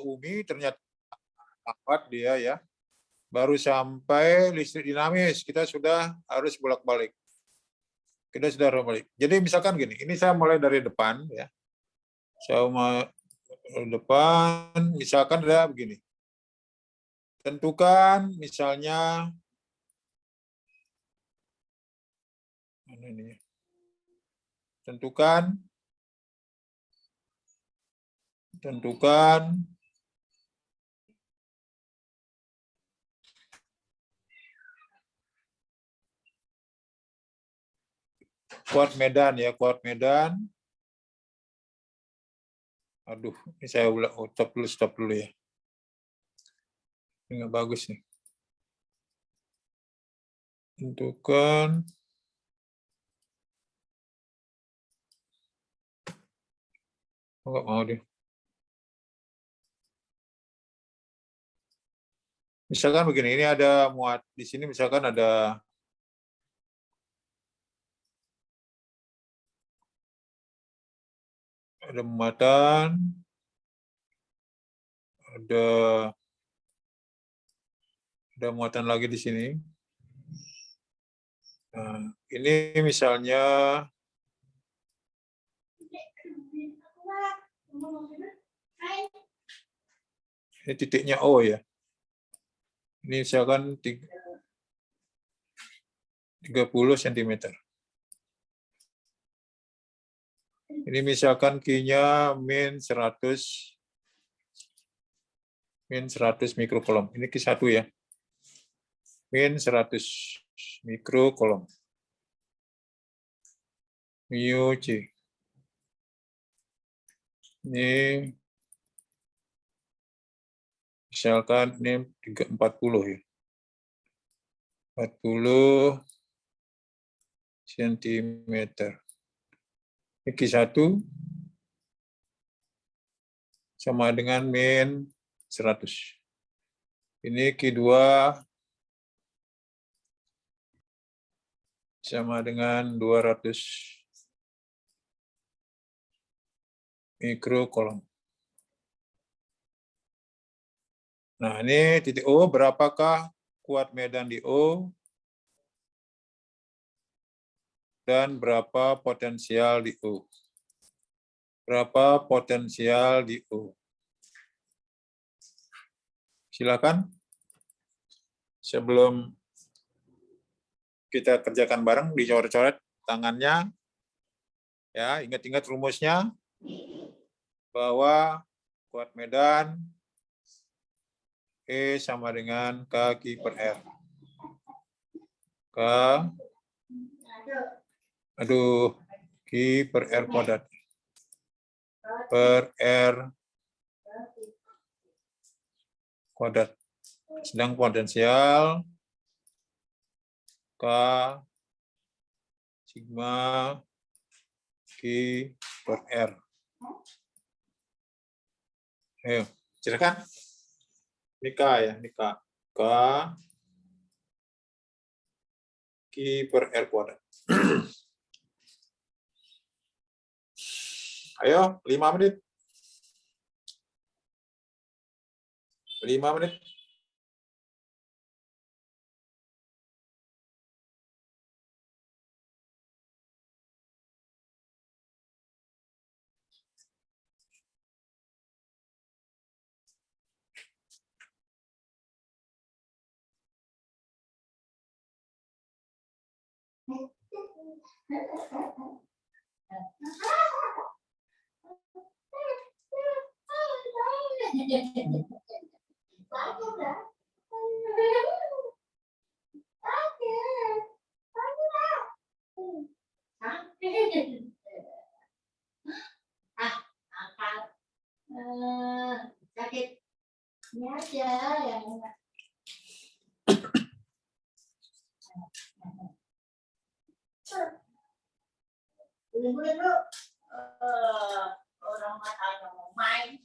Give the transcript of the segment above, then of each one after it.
Umi ternyata lambat dia ya. Baru sampai listrik dinamis, kita sudah harus bolak-balik. Kita sudah harus balik. Jadi misalkan gini, ini saya mulai dari depan ya. Saya mau depan, misalkan ada begini. Tentukan misalnya ini. Tentukan kuat Medan ya, kuat Medan. Aduh, ini saya ulang, stop dulu ya. Ini nggak bagus nih. Tentukan nggak mau deh. Misalkan begini, ini ada muat di sini, misalkan ada muatan, ada muatan lagi di sini. Nah, ini misalnya ini titiknya O ya. Ini misalkan 30 cm. Ini misalkan Q-nya min 100 mikrocoulomb. Ini Q1 ya. Min 100 mikrocoulomb. Mu C. Ini misalkan ini 40 ya. 40 cm. Ini Q1 sama dengan min 100. Ini Q2 sama dengan 200 mikrocoulomb. Nah, ini titik O, berapakah kuat medan di O? Dan berapa potensial di O? Berapa potensial di O? Silakan. Sebelum kita kerjakan bareng, dicoret-coret tangannya. Ya, ingat-ingat rumusnya bahwa kuat medan E sama dengan K per R. Q per R kuadrat. Per R kuadrat. Sedang potensial K sigma Q per R. Ayo, silakan. Ini K ya, ini K. K Q per R kuadrat. Ayo, 5 menit. 5 menit. Sakitnya aja yang boleh bro, orang matanya mau main.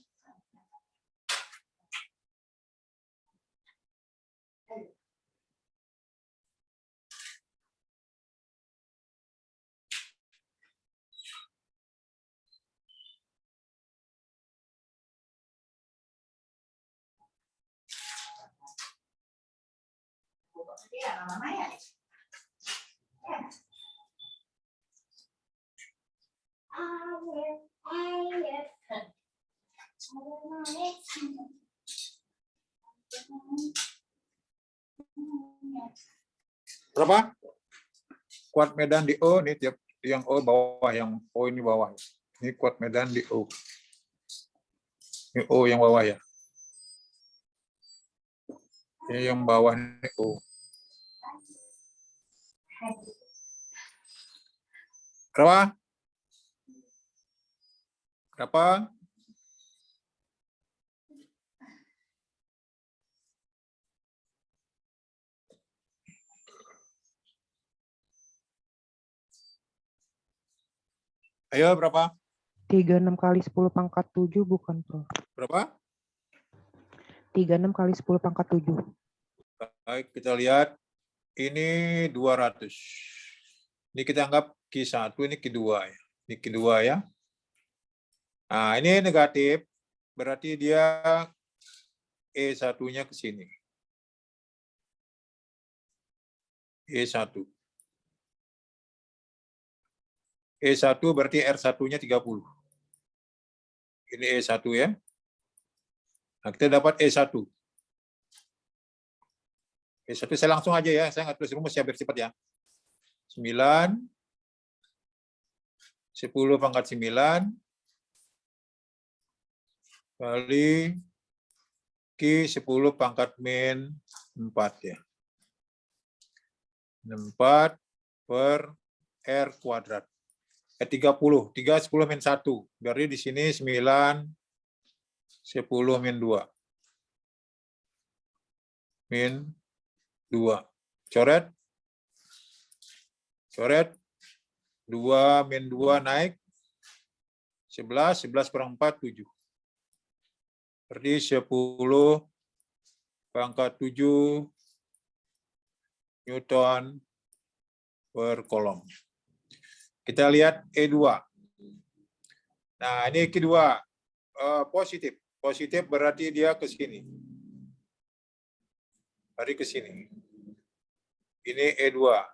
Berapa? Kuat medan di O, nih tiap yang O bawah, yang O ini bawah. Ini kuat medan di O. Ini O yang bawah ya. Ini yang bawah ini O. Berapa? Berapa? Ayo berapa? 36 kali 10 pangkat 7 bukan, Prof. Berapa? 36 kali 10 pangkat 7. Baik, kita lihat. Ini 200. Ini kita anggap Q1, ini Q2 ya. Ini Q2 ya. Nah, ini negatif. Berarti dia E1-nya ke sini. E1. E1 berarti R1-nya 30. Ini E1 ya. Nah, kita dapat E1. E1 saya langsung aja ya, saya nggak tulis rumus ya, biar cepat ya. 9, 10 pangkat 9, kali Q 10 pangkat min 4 ya. 4 per R kuadrat. 30. 3, 10 min 1. Berarti di sini 9, 10 min 2. Min 2. Coret. Coret. 2 min 2 naik. 11. 11 per 4, 7. Berarti 10 pangkat 7 Newton per kolom. Kita lihat E2. Nah, ini Q2 positif. Positif berarti dia ke sini. Berarti ke sini. Ini E2.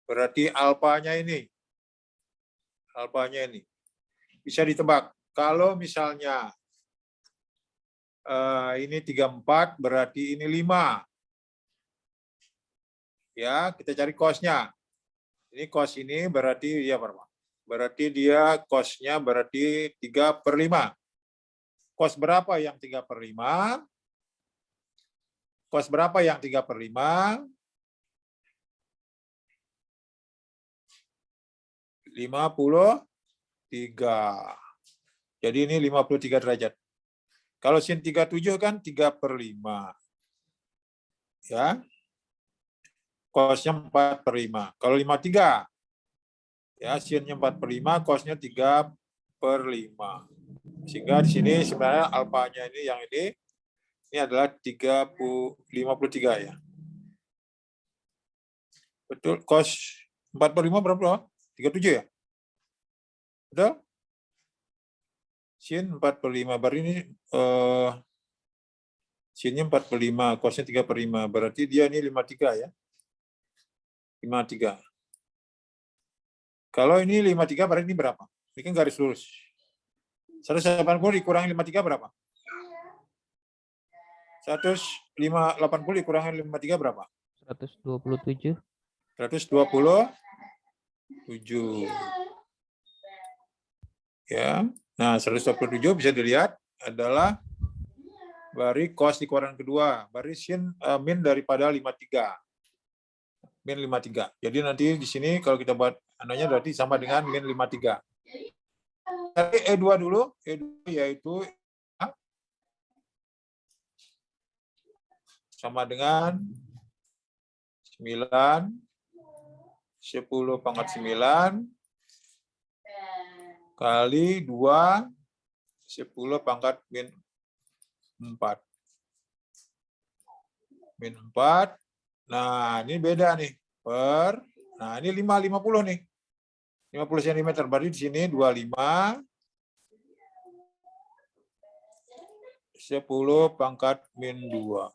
Berarti alfanya ini. Alfanya ini. Bisa ditebak. Kalau misalnya ini 34, berarti ini 5. Ya, kita cari cos-nya. Ini cos ini berarti dia berapa? Berarti dia cos-nya berarti 3/5. Cos berapa yang 3/5? Cos berapa yang 3/5? 53. Jadi ini 53 derajat. Kalau sin 37 kan 3/5. Ya. Cosnya 4/5. Kalau 53, ya sinnya 4/5, cosnya 3/5. Sehingga di sini sebenarnya alfanya ini yang ini adalah 53 ya. Betul, cos 4/5 berapa? 37 ya? Betul? Sin 4/5, berarti ini sinnya 4/5, cosnya 3/5, berarti dia ini 53 ya. 53. Kalau ini 53 berarti ini berapa? Ini kan garis lurus. 180 dikurangi 53 berapa? 180 dikurangi 53 berapa? 127. 127. Ya. Nah, 127 bisa dilihat adalah dari cos di kuadran kedua, dari sin min daripada 53. Min 53. Jadi nanti di sini kalau kita buat anunya berarti sama dengan min 53. Dari E2 dulu, E2 yaitu sama dengan 9, 10 pangkat 9 kali 2, 10 pangkat min 4. Min 4. Nah, ini beda nih. Nah, ini 50 nih. 50 cm. Berarti di sini 25. 10 pangkat min 2.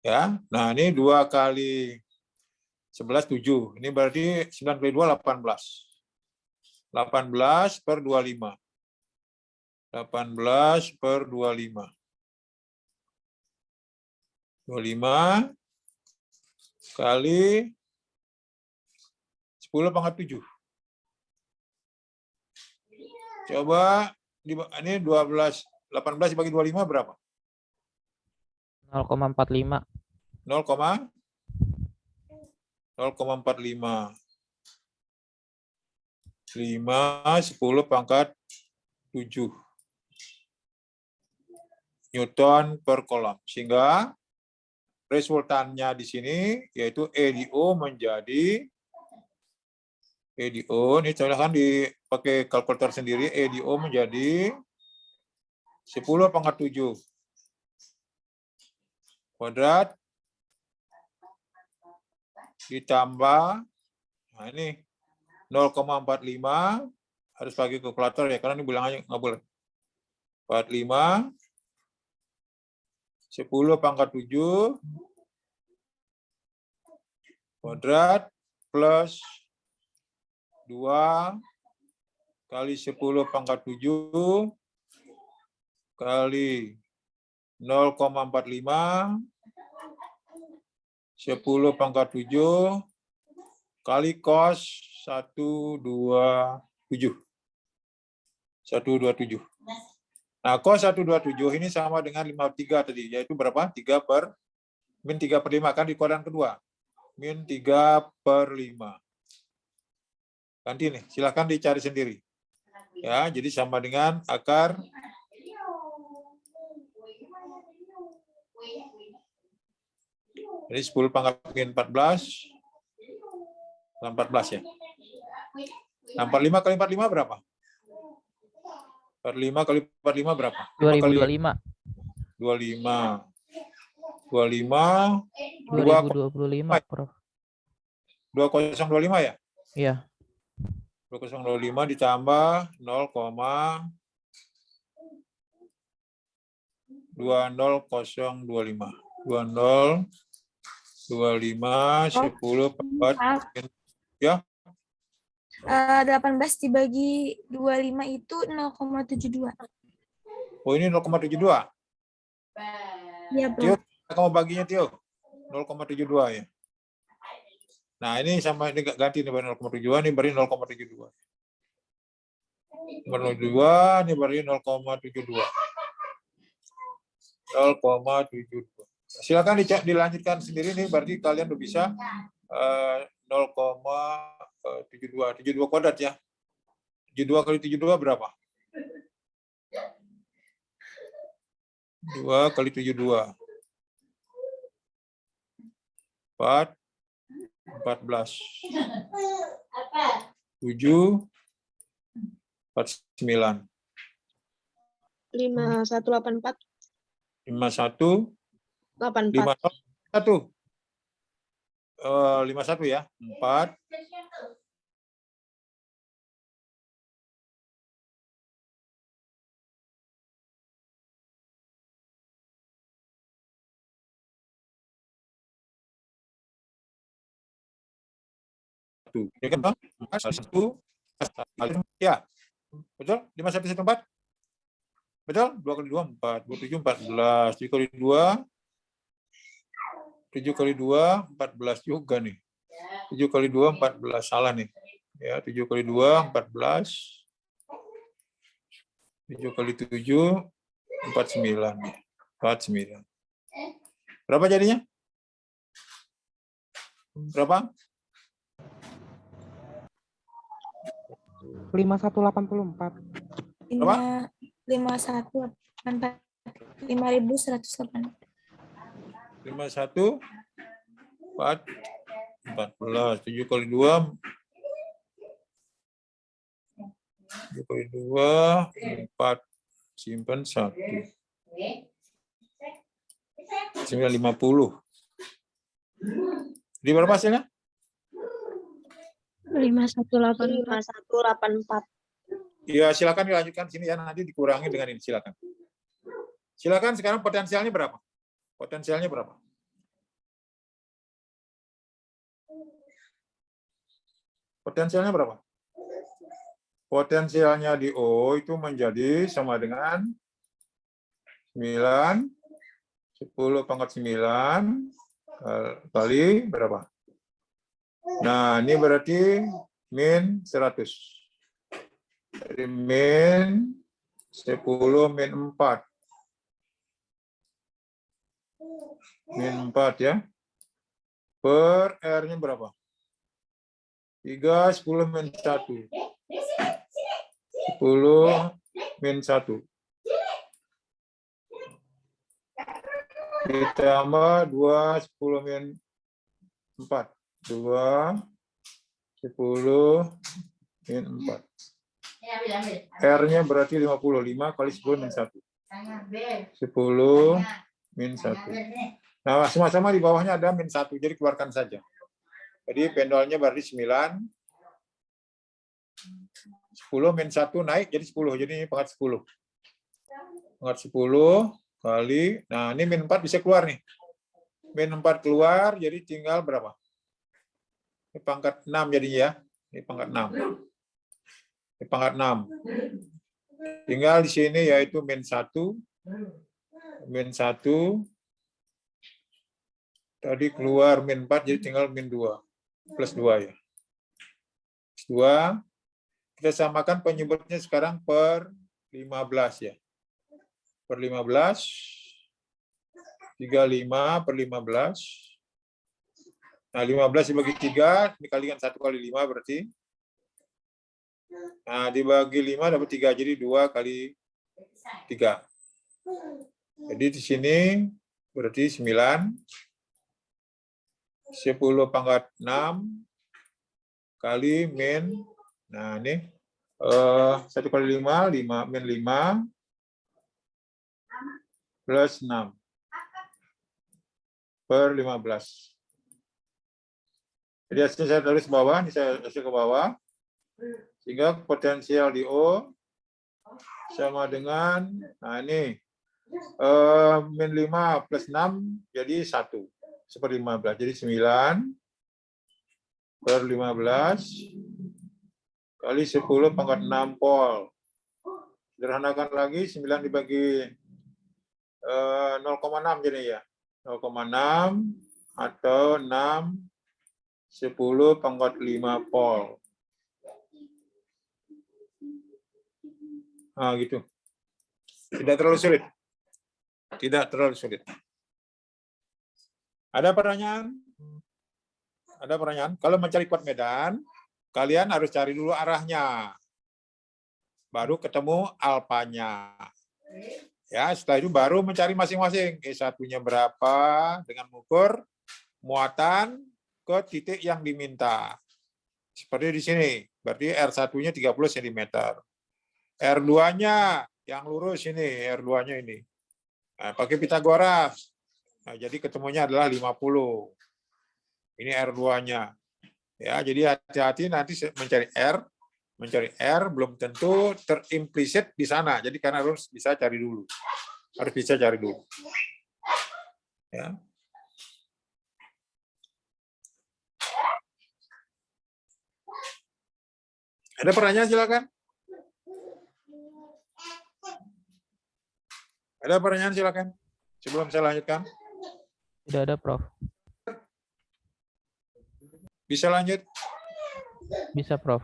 Ya, nah ini 2 kali 11, 7. Ini berarti 9 kali 2, 18. 18 per 25. 18 per 25. 25 kali 10 pangkat 7. Coba, ini 12, 18 dibagi 25 berapa? 0,45. 0,45. 5, 10 pangkat 7 Newton per kolom. Sehingga resultannya di sini yaitu EDO menjadi EDO, ini silahkan dipakai kalkulator sendiri, EDO menjadi 10 pangkat 7 kuadrat ditambah, nah ini 0,45, harus pakai kalkulator ya, karena ini bilangannya nggak boleh. 45, 10 pangkat 7 kuadrat plus 2 kali 10 pangkat 7 kali 0,45 10 pangkat 7 kali cos 127. 127. Nah, cos 127 ini sama dengan 53 tadi, yaitu berapa? 3 per, min 3 per 5 kan di kuadran kedua. Min 3 per 5. Ganti nih, silahkan dicari sendiri. Ya, jadi sama dengan akar jadi 10 pangkat min 14. 14 ya. Nah, 45 kali 45 berapa? 45 kali 45 berapa? 2025. 25. 25. 2025, Prof. 2025 ya? Iya. 2025 ditambah 0,20025. 2025 10 per ya. 18 dibagi 25 itu 0,72. Oh, ini 0,72. Iya, Tio, Bro. kamu baginya Tio. 0,72 ya. Nah, ini sama ini ganti nih berarti 0,72, ini berarti 0,72. 0,72, ini berarti 0,72. 0,72. Silakan dilanjutkan sendiri nih, berarti kalian udah bisa 0,72. 72 kuadrat ya. 72 kali 72 berapa? 2 kali 72. 4, 14. 7, 49. 5184 51, 84 51. 51 ya. 4, 1. Ya kan, Bang? 1. Ya. Betul? 5114? Betul? 2 kali 2, 4. 27, 14. 7 kali 2, 7 kali 2, 14 juga nih. 7 kali 2, 14. Salah nih. Ya, 7 kali 2, 14. 7 kali 7, 49. 49. Berapa jadinya? Berapa? 5184. Berapa? 5184. 5108. 51, 14. 7 kali 2, 7 kali 2, 4. Simpan 1. 950. Jadi berapa hasilnya? 5184. Ya, silakan dilanjutkan sini ya, nanti dikurangi dengan ini, silakan. Silakan sekarang potensialnya berapa? Potensialnya berapa? Potensialnya berapa? Potensialnya di O itu menjadi sama dengan 9, 10 pangkat 9 kali berapa? Nah, ini berarti min 100. Jadi min 10 min 4. Min 4 ya. Per R-nya berapa? 3, 10 min 1. 10 min 1. Ditambah 2, 10 min 4. 2, 10 min 4. R-nya berarti 55 kali 10 min 1. 10 min 1. Nah, sama-sama di bawahnya ada min 1, jadi keluarkan saja. Jadi pendolnya berarti 9. 10 min 1 naik jadi 10, jadi ini pangkat 10. Pangkat 10 kali, nah ini min 4 bisa keluar nih. Min 4 keluar, jadi tinggal berapa? Ini pangkat 6 jadinya ya. Ini pangkat 6. Ini pangkat 6. Tinggal di sini yaitu min 1. Min 1. Tadi keluar min 4, jadi tinggal min 2. Plus 2 ya. Plus 2. Kita samakan penyebutnya sekarang per 15 ya. Per 15. 35 per 15. Nah, 15 dibagi 3, dikalikan 1 kali 5 berarti. Nah, dibagi 5 dapat 3, jadi 2 kali 3. Jadi di sini berarti 9. 10 pangkat 6 kali min, nah ini 1 kali 5, 5 min 5 plus 6 per 15. Jadi hasilnya saya tulis ke bawah, ini saya tulis ke bawah, sehingga potensial di O sama dengan, nah ini min 5 plus 6 jadi 1. 1/15, jadi 9 per 15 kali 10 pangkat 6 pol. Sederhanakan lagi, 9 dibagi 0,6 jadi ya. 0,6 atau 6 10 pangkat 5 pol. Nah, gitu. Tidak terlalu sulit. Tidak terlalu sulit. Ada pertanyaan? Ada pertanyaan? Kalau mencari kuat medan, kalian harus cari dulu arahnya. Baru ketemu alfanya. Ya, setelah itu baru mencari masing-masing. E1-nya berapa dengan mengukur muatan ke titik yang diminta. Seperti di sini. Berarti R1-nya 30 cm. R2-nya yang lurus ini, R2-nya ini. Nah, pakai Pitagoras. Nah, jadi ketemunya adalah 50. Ini R2-nya. Ya, jadi hati-hati nanti mencari R belum tentu terimplisit di sana. Jadi karena harus bisa cari dulu. Harus bisa cari dulu. Ya. Ada pertanyaan silakan. Ada pertanyaan silakan. Sebelum saya lanjutkan. Tidak ada, Prof. Bisa lanjut? Bisa, Prof.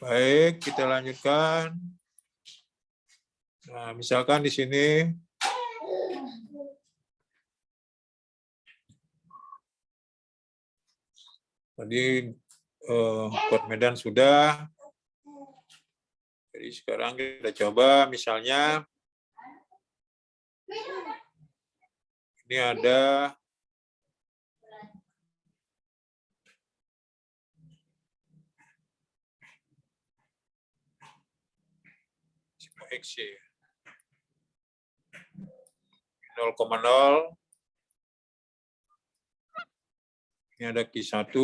Baik, kita lanjutkan. Nah, misalkan di sini tadi kuat medan sudah. Jadi sekarang kita coba misalnya ini ada X 0,0. Ini ada Q1.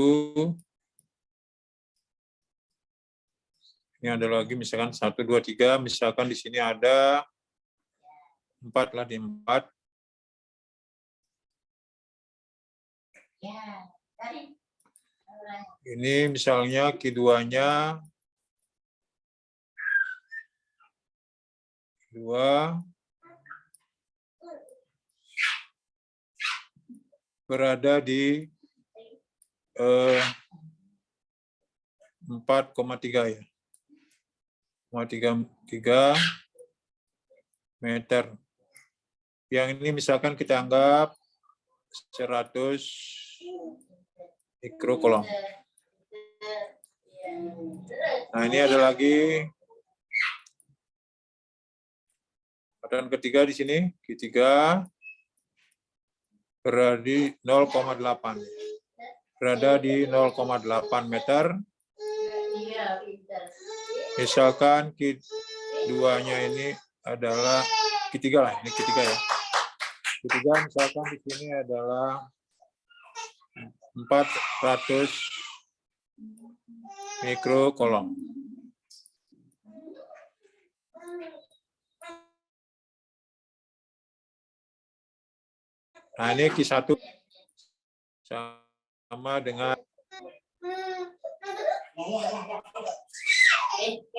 Ini ada lagi misalkan 1, 2, 3. Misalkan di sini ada 4 lah, di 4. Ini misalnya Q2-nya 2 berada di 4,3 ya. 4,3 meter. Yang ini misalkan kita anggap 100 mikrokolom. Nah, ini ada lagi pattern ketiga di sini, Q3 berada di 0,8. Berada di 0,8 meter. Misalkan Q2-nya ini adalah Q3 lah, ini Q3 ya. Q3 misalkan di sini adalah 400 mikrokolom. Nah, ini Q1 sama dengan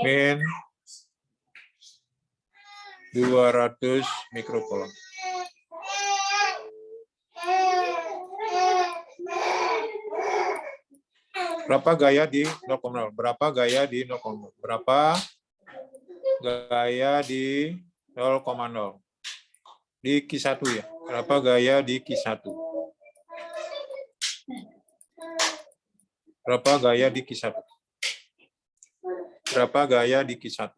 min 200 mikrokolom. Berapa gaya di 0,0? Berapa gaya di 0,0? Berapa gaya di 0,0? Di Q1 ya. Berapa gaya di Q1? Berapa gaya di Q1? Berapa gaya di Q1?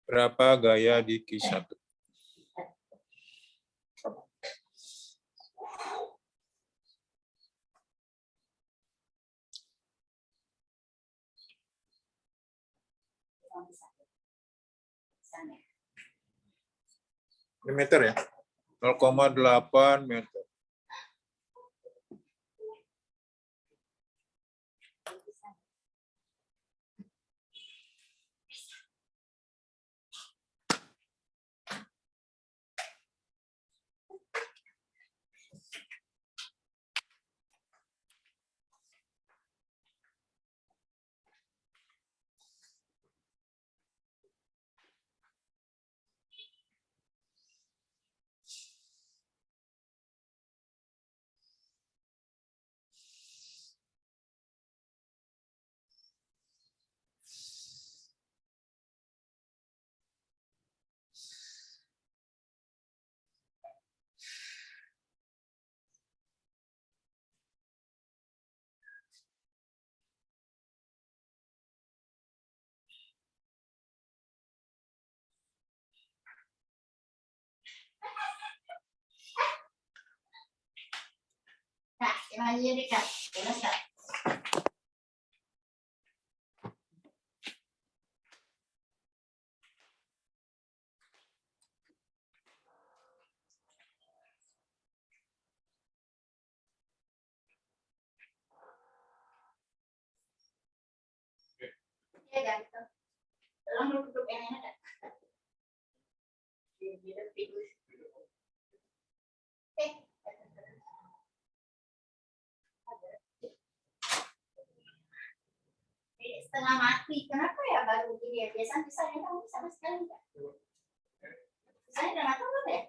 Berapa gaya di Q1? Ini meter ya? 0,8 meter. Setengah mati. Kenapa ya baru gini ya? Biasanya saya sama sekali enggak. Saya udah nggak tahu deh.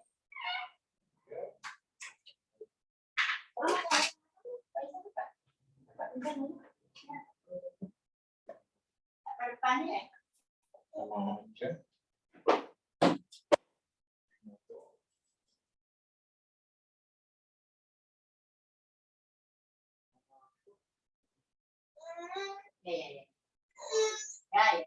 Depannya ya. Ya. Ya.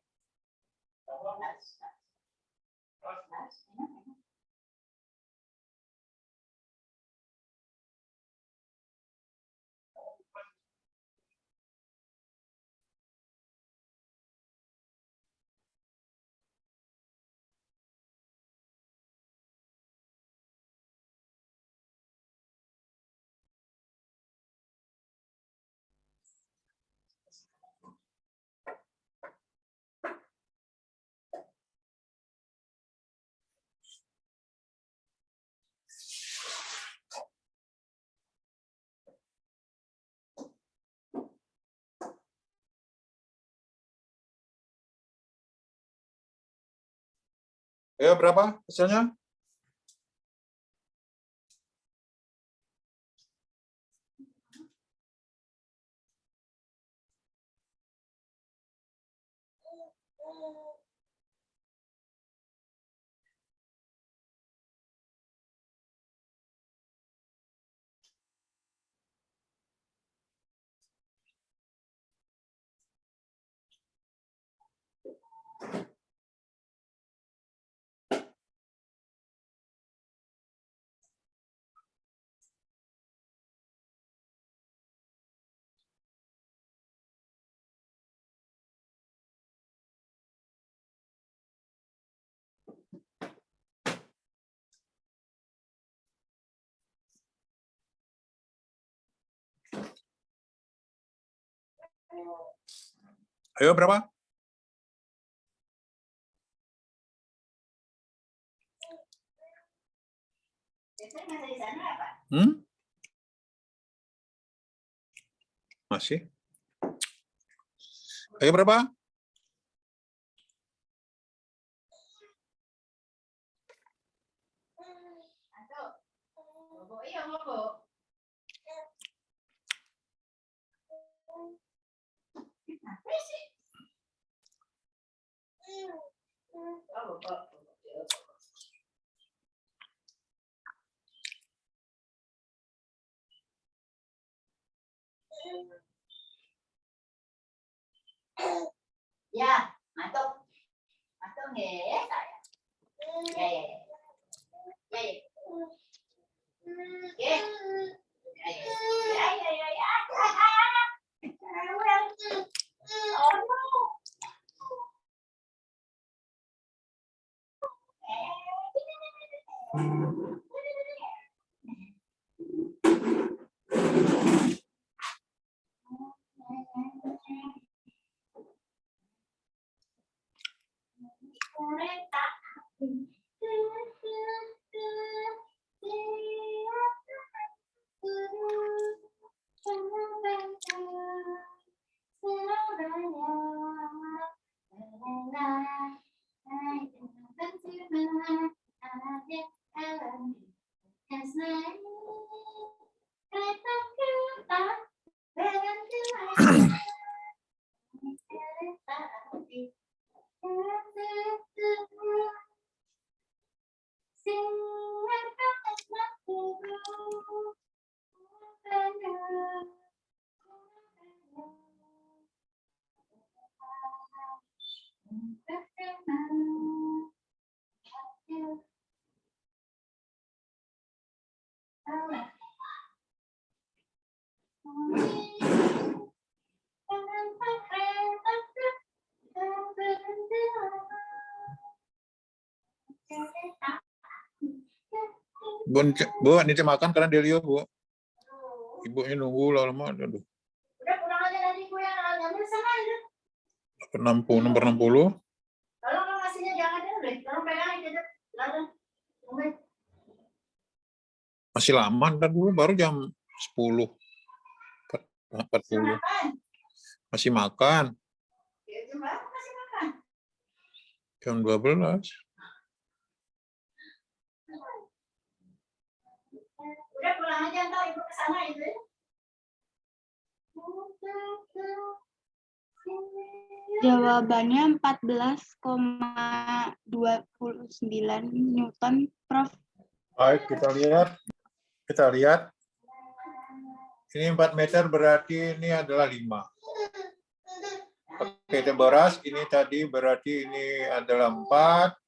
Ayo berapa hasilnya? Ayo berapa? Biasanya masih di sana apa? Masih. Ayo berapa? Atau bobo iya bobo. Apa sih? Oh, bobo. Ya, masuk. Masuk nggih, saya. Ya, ya, ya. Ya, ya. Oke. Ya, ya. Ya, ya, ya, ya. Oh, no. Kereta. Bu, ini makan karena Delio, Bu. Ibunya nunggu lama. Aduh. Udah pulang aja nanti gue yang ngambil sana aja. 60, nomor 60. Tolong ngasihnya jangan dulu deh. Tolong pegang aja deh. Lalu. Masih lama, ntar dulu baru jam 10. 40. Masih makan. Ya, jam berapa masih makan? Jam 12. Udah pulang aja ntar ibu kesana itu. Jawabannya 14,29 Newton, Prof. Baik, kita lihat. Kita lihat. Ini 4 meter berarti ini adalah 5. Oke, kita beras. Ini tadi berarti ini adalah 4.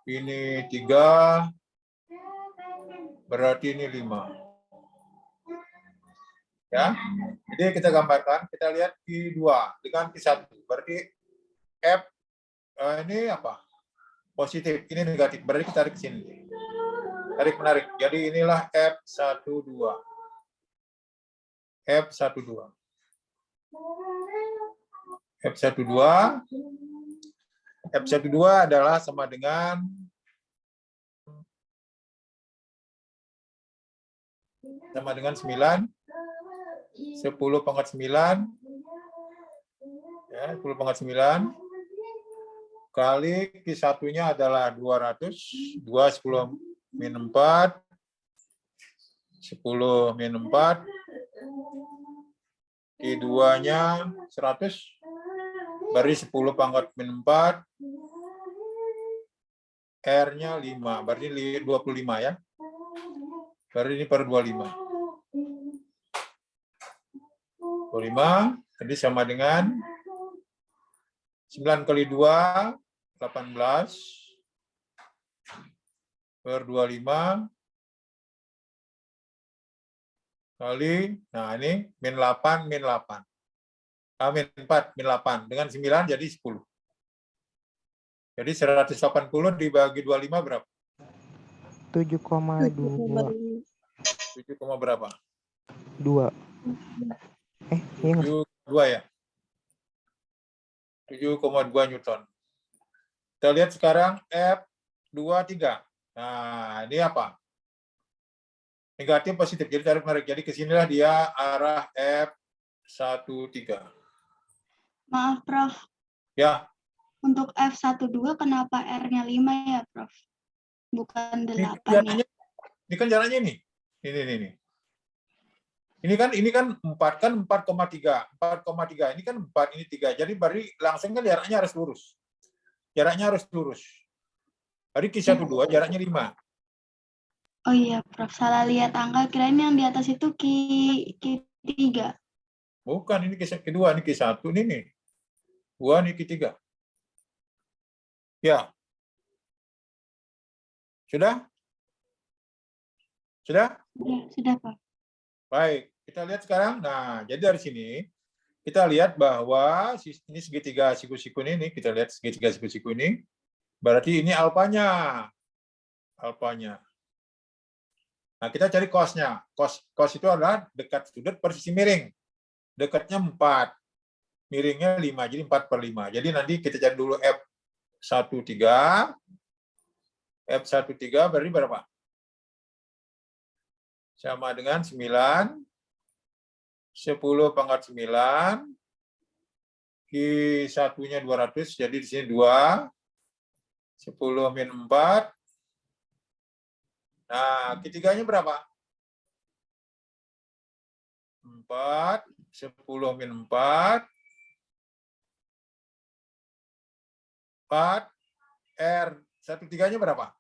Ini 3. Berarti ini 5. Ya. Jadi kita gambarkan, kita lihat Q2 dengan Q1. Berarti F ini apa? Positif, ini negatif. Berarti kita tarik ke sini. Tarik menarik. Jadi inilah F12. F12. F12. F12 adalah sama dengan 9. 10 pangkat 9. Ya, 10 pangkat 9 kali Q1-nya adalah 200, 2 10 min 4, 10 min 4, Q2-nya 100, berarti 10 pangkat min 4, R-nya 5, berarti 25 ya. Berarti ini per 25. 25, jadi sama dengan 9 kali 2, 18, per 25, kali, nah ini min 8, min 8. Min 4, min 8. Dengan 9 jadi 10. Jadi 180 dibagi 25 berapa? 7,22. 7, berapa? 2. Iya nggak? 7,2 ya? 7,2 Newton. Kita lihat sekarang F23. Nah, ini apa? Negatif positif, jadi tarik menarik. Jadi kesinilah dia arah F13. Maaf, Prof. Ya, Untuk F12 kenapa R-nya 5 ya, Prof? Bukan 8 ya? ini kan jaraknya ini. Ini. Ini kan 4 kan 4,3. 4,3. Ini kan 4, ini 3. Jadi berarti langsung kan jaraknya harus lurus. Jaraknya harus lurus. Jadi Q12 jaraknya 5. Oh iya, Prof. Salah lihat angka. Kirain yang di atas itu Q3. Bukan, ini Q2, ini Q1, ini nih. 2, ini Q3. Ya. Sudah? Sudah? Sudah, Prof. Baik, kita lihat sekarang. Nah, jadi dari sini kita lihat bahwa ini segitiga siku-siku ini, kita lihat segitiga siku-siku ini, berarti ini alfanya. Alfanya. Nah, kita cari cos-nya. Cos itu adalah dekat sudut per sisi miring. Dekatnya 4. Miringnya 5, jadi 4/5. Jadi nanti kita cari dulu F13. F13 berarti berapa? Sama dengan 9. 10 pangkat 9. Q1-nya 200, jadi di sini 2. 10 min 4. Nah, Q3-nya berapa? 4. 10 min 4. 4. R13-nya berapa?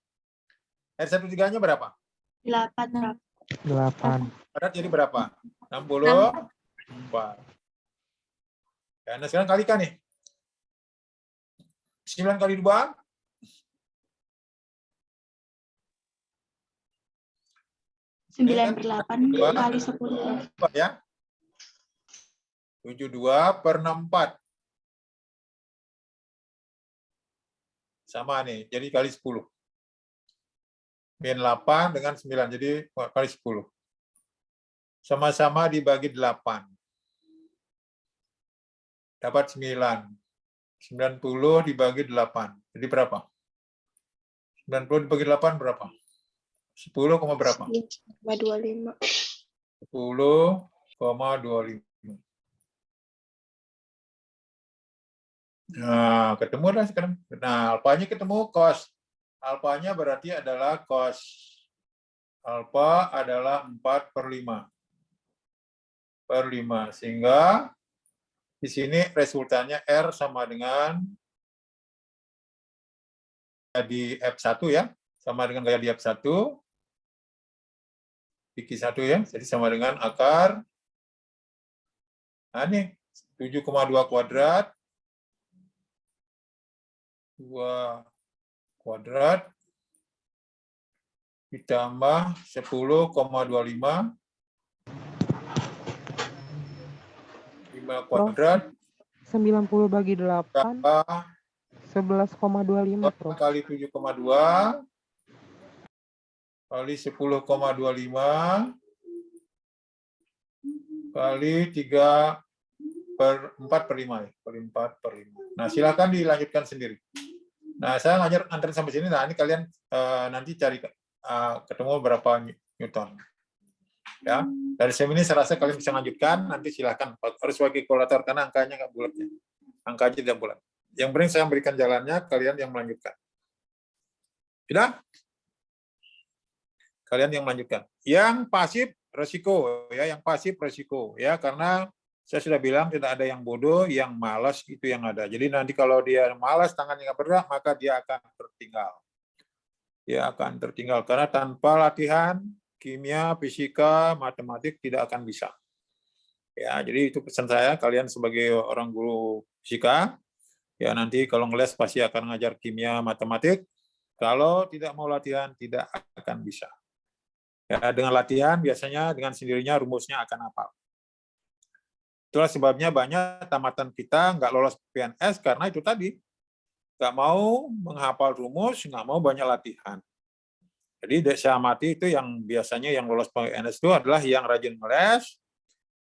R13-nya berapa? 8, Prof. 8. Padat jadi berapa? 64. Ya, nah sekarang kalikan nih. 9 kali 2. 9/8 kali 10. Ya. 72/64. Sama nih, jadi kali 10. Min 8 dengan 9, jadi kali 10. Sama-sama dibagi 8. Dapat 9. 90 dibagi 8. Jadi berapa? 90 dibagi 8 berapa? 10, berapa? 25. 10,25. Nah, ketemu lah sekarang. Nah, alfanya ketemu, cos. Alfanya berarti adalah cos. Alfa adalah 4/5. Per 5. Sehingga di sini resultannya R sama dengan di F1 ya. Sama dengan gaya di F1. Q1 ya. Jadi sama dengan akar. Nah, ini 7,2 kuadrat. 2 kuadrat ditambah 10,25. 5 kuadrat 90 bagi 8. tambah 11,25, Prof. kali 7,2 kali 10,25 kali 4/5 ya. Per 4/5. Nah, silakan dilanjutkan sendiri. Nah, saya antar sampai sini. Nah, ini kalian nanti cari ketemu berapa Newton. Ya, dari sini saya rasa kalian bisa lanjutkan. Nanti silakan harus pakai kalkulator karena angkanya nggak bulat ya. Angkanya tidak bulat. Yang penting saya berikan jalannya, kalian yang melanjutkan. Sudah? Kalian yang melanjutkan. Yang pasif resiko ya, yang pasif resiko ya, karena saya sudah bilang tidak ada yang bodoh, yang malas itu yang ada. Jadi nanti kalau dia malas, tangannya nggak bergerak, maka dia akan tertinggal. Dia akan tertinggal karena tanpa latihan kimia, fisika, matematik tidak akan bisa. Ya, jadi itu pesan saya, kalian sebagai orang guru fisika, ya nanti kalau ngeles pasti akan ngajar kimia, matematik. Kalau tidak mau latihan, tidak akan bisa. Ya, dengan latihan biasanya dengan sendirinya rumusnya akan hafal. Itulah sebabnya banyak tamatan kita nggak lolos PNS karena itu tadi. Nggak mau menghafal rumus, nggak mau banyak latihan. Jadi saya amati itu yang biasanya yang lolos PNS itu adalah yang rajin ngeles,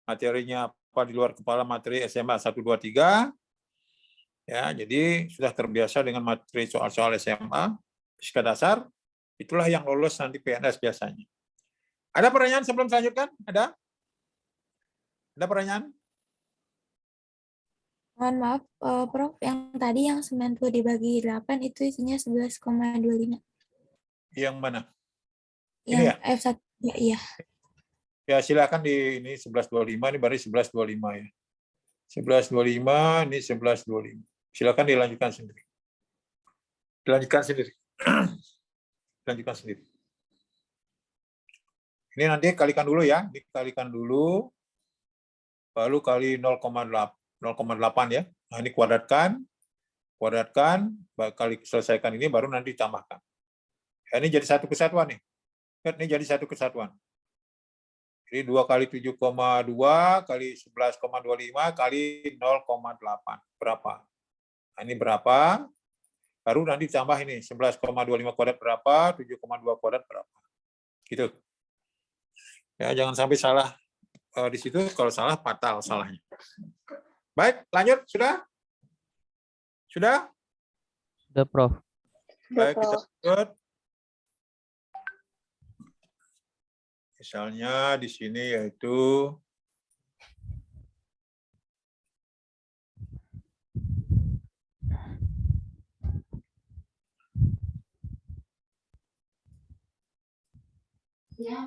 materinya apa di luar kepala materi SMA 1, 2, 3. Ya, jadi sudah terbiasa dengan materi soal-soal SMA, fisika dasar, itulah yang lolos nanti PNS biasanya. Ada pertanyaan sebelum saya lanjutkan? Ada? Ada pertanyaan? Mohon maaf, Prof, yang tadi yang 90 dibagi 8 itu isinya 11,25. Yang mana? Ini Yang ya? F1, ya, iya. Ya silakan di ini 1125, ini baru 1125 ya. 1125, ini 1125. Silakan dilanjutkan sendiri. Dilanjutkan sendiri. Dilanjutkan sendiri. Ini nanti kalikan dulu ya, dikalikan dulu, lalu kali 0,8 ya. Nah, ini kuadratkan, kali selesaikan ini baru nanti ditambahkan. Ya, ini jadi satu kesatuan nih. Ini jadi satu kesatuan. Jadi 2 kali 7,2 kali 11,25 kali 0,8. Berapa? Nah, ini berapa? Baru nanti ditambah ini, 11,25 kuadrat berapa, 7,2 kuadrat berapa. Gitu. Ya, jangan sampai salah di situ, kalau salah fatal salahnya. Baik, lanjut, sudah? Sudah? Sudah, Prof. Baik, kita lanjut. Misalnya di sini yaitu ya.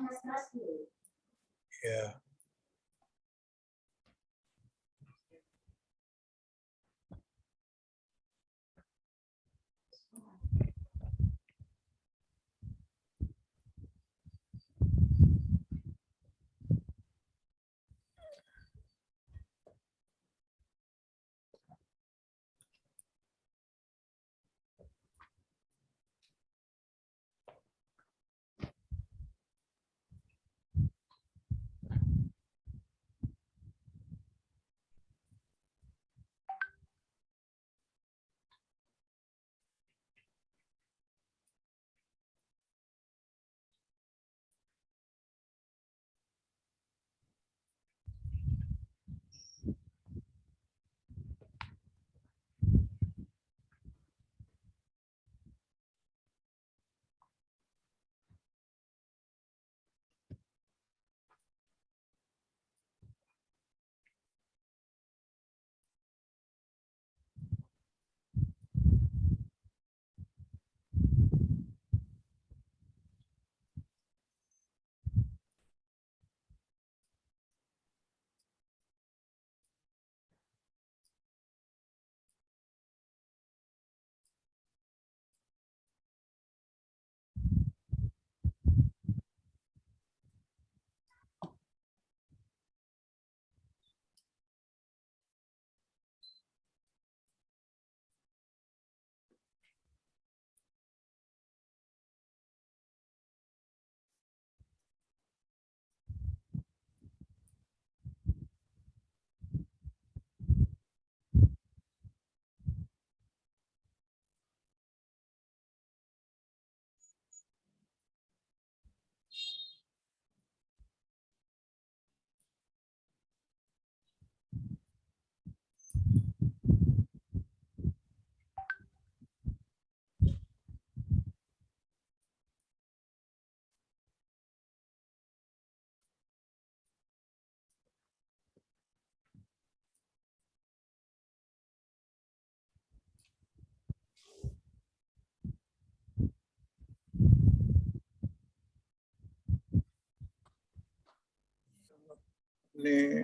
Ini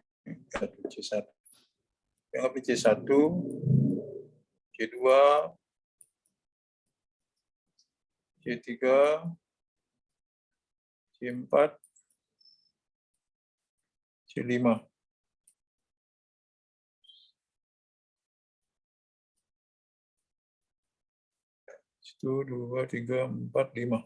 C1. Anggap ini C1, C2, C3, C4, C5. Satu, dua, tiga, empat, lima.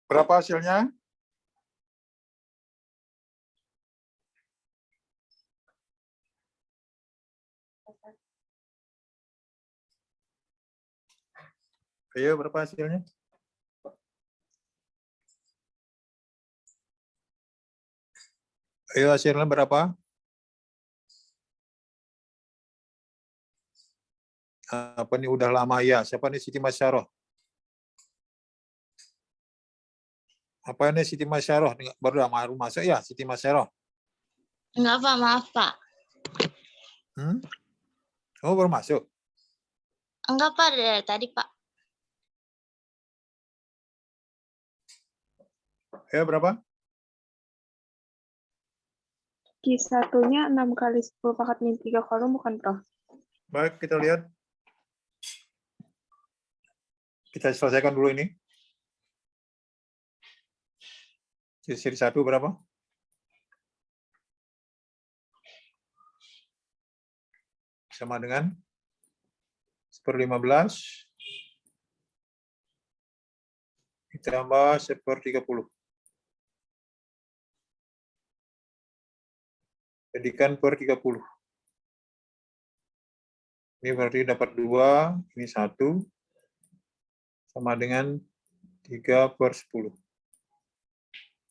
Berapa hasilnya? Ayo, berapa hasilnya? Ayo, hasilnya berapa? Apa nih udah lama ya? Siapa nih Siti Masyaroh? Apa ini Siti Masyaroh? Baru masuk ya Siti Masyaroh? Enggak, Pak. Maaf, Pak. Oh, baru masuk? Enggak, Pak. Dari tadi, Pak. Ayo, berapa? Q1-nya 6 kali 10 pangkat min 3 kolom bukan, Prof? Baik, kita lihat. Kita selesaikan dulu ini. Seri 1 berapa? Sama dengan 1/15 ditambah 1/30. Jadikan per 30. Ini berarti dapat 2, ini 1, sama dengan 3/10.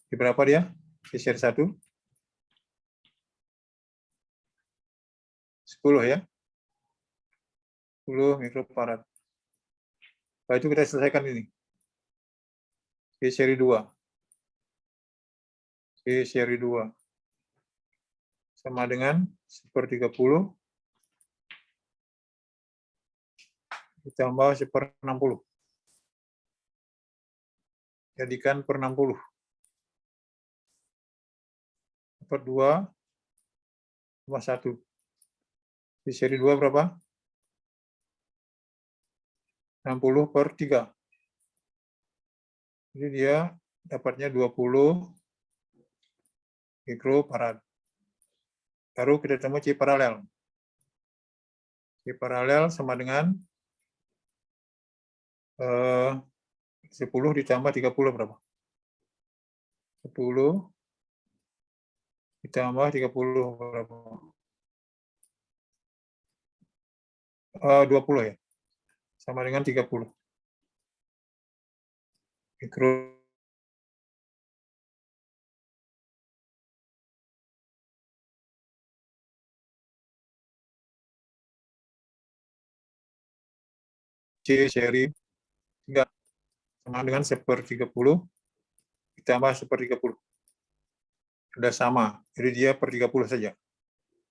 Ini berapa dia? Sisir 1? 10 ya? 10 mikrofarad. Setelah itu kita selesaikan ini. Q seri 2. Q seri 2. Sama dengan 1/30 ditambah 1/60. Jadikan per 60. Dapat 2 tambah 1. Di seri 2 berapa? 60/3. Jadi dia dapatnya 20 mikrofarad. Baru kita temu C paralel. C paralel sama dengan 10 ditambah 30 berapa? 10 ditambah 30 berapa? 20 ya. Sama dengan 30. Mikro C seri 3 sama dengan 1/30 ditambah 1/30. Sudah sama. Jadi dia per 30 saja.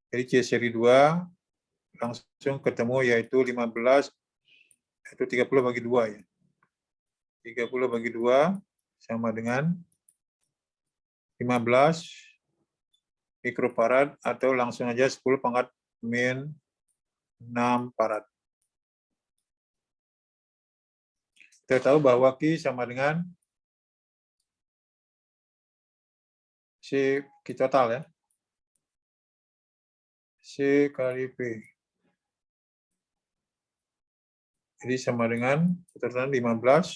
Jadi C seri 2 langsung ketemu yaitu 15 itu 30 bagi 2 ya. 30 bagi 2 sama dengan 15 mikrofarad atau langsung aja 10⁻⁻⁶ farad. Kita tahu bahwa Q sama dengan C Q total ya. C kali P. Jadi sama dengan total 15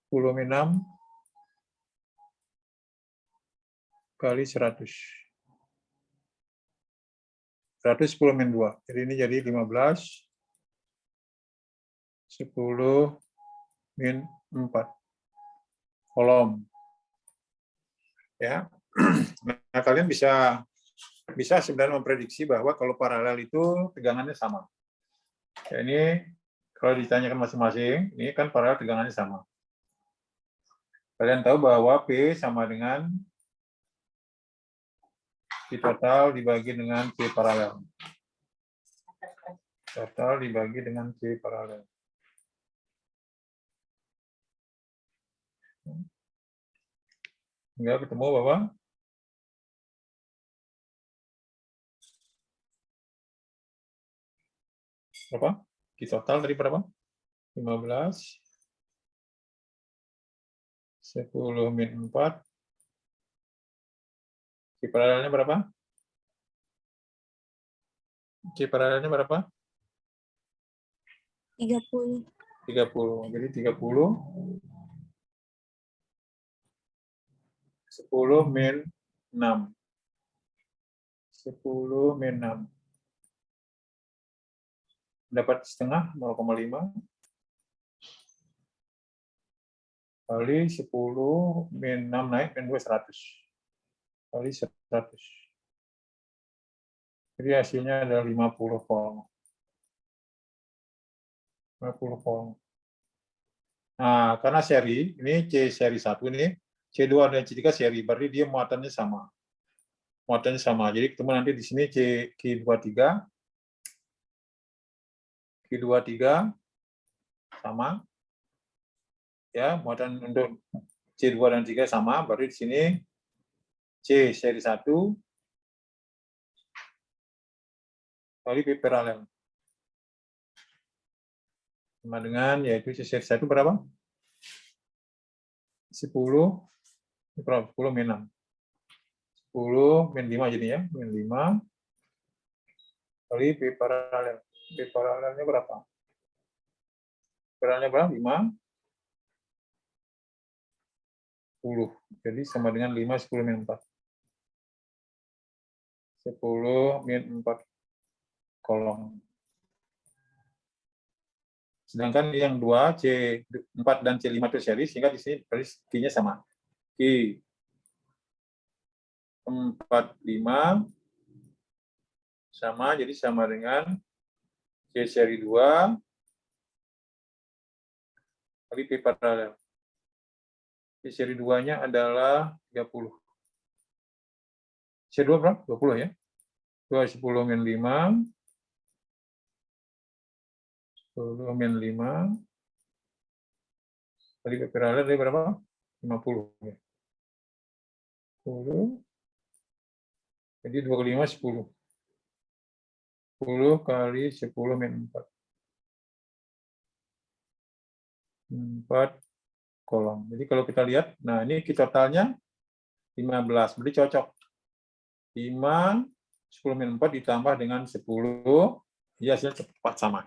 10⁻⁶ kali 100. 100 10⁻². Jadi ini jadi 15 10⁻⁴ kolom. Ya. Nah, kalian bisa sebenarnya memprediksi bahwa kalau paralel itu tegangannya sama. Ya, ini kalau ditanyakan masing-masing, ini kan paralel tegangannya sama. Kalian tahu bahwa P sama dengan Q total dibagi dengan C paralel. Total dibagi dengan C paralel. Enggak ketemu, Bapak? Berapa? Q total tadi berapa? 15 10⁻⁴. C paralelnya berapa? C paralelnya berapa? 30. 30. Jadi 30 10⁻⁶. 10⁻⁶. Dapat setengah 0,5 kali 10⁻⁶ naik dan 200 kali 100. Jadi hasilnya adalah 50 volt. 50 volt. Nah, karena seri, ini C seri 1 ini, C2 dan C3 seri, berarti dia muatannya sama. Muatannya sama. Jadi ketemu nanti di sini Q23 sama. Ya, muatan untuk C2 dan 3 sama, berarti di sini C seri 1 kali P paralel. Sama dengan, yaitu C seri 1 berapa? 10 berapa? 10⁻⁶. 10⁻⁵ jadinya, -5 kali P paralel. P paralelnya berapa? Paralelnya berapa? 5 10. Jadi sama dengan 5 10⁻⁴. 10⁻⁴ kolom. Sedangkan yang 2 C4 dan C5 itu seri, sehingga di sini Q-nya sama. Q45 sama, jadi sama dengan C seri 2 kali P paralel. C seri 2-nya adalah 30. C 2 berapa? 20 ya? 2 10 min 5. 10 min 5 kali P paralel dari berapa? 50 ya. 10. Jadi 2 kali 5 10. 10 kali 10 min 4. 4 kolom. Jadi kalau kita lihat, nah ini totalnya 15. Berarti cocok. 5, 10 min 4 ditambah dengan 10, ya hasilnya cepat sama.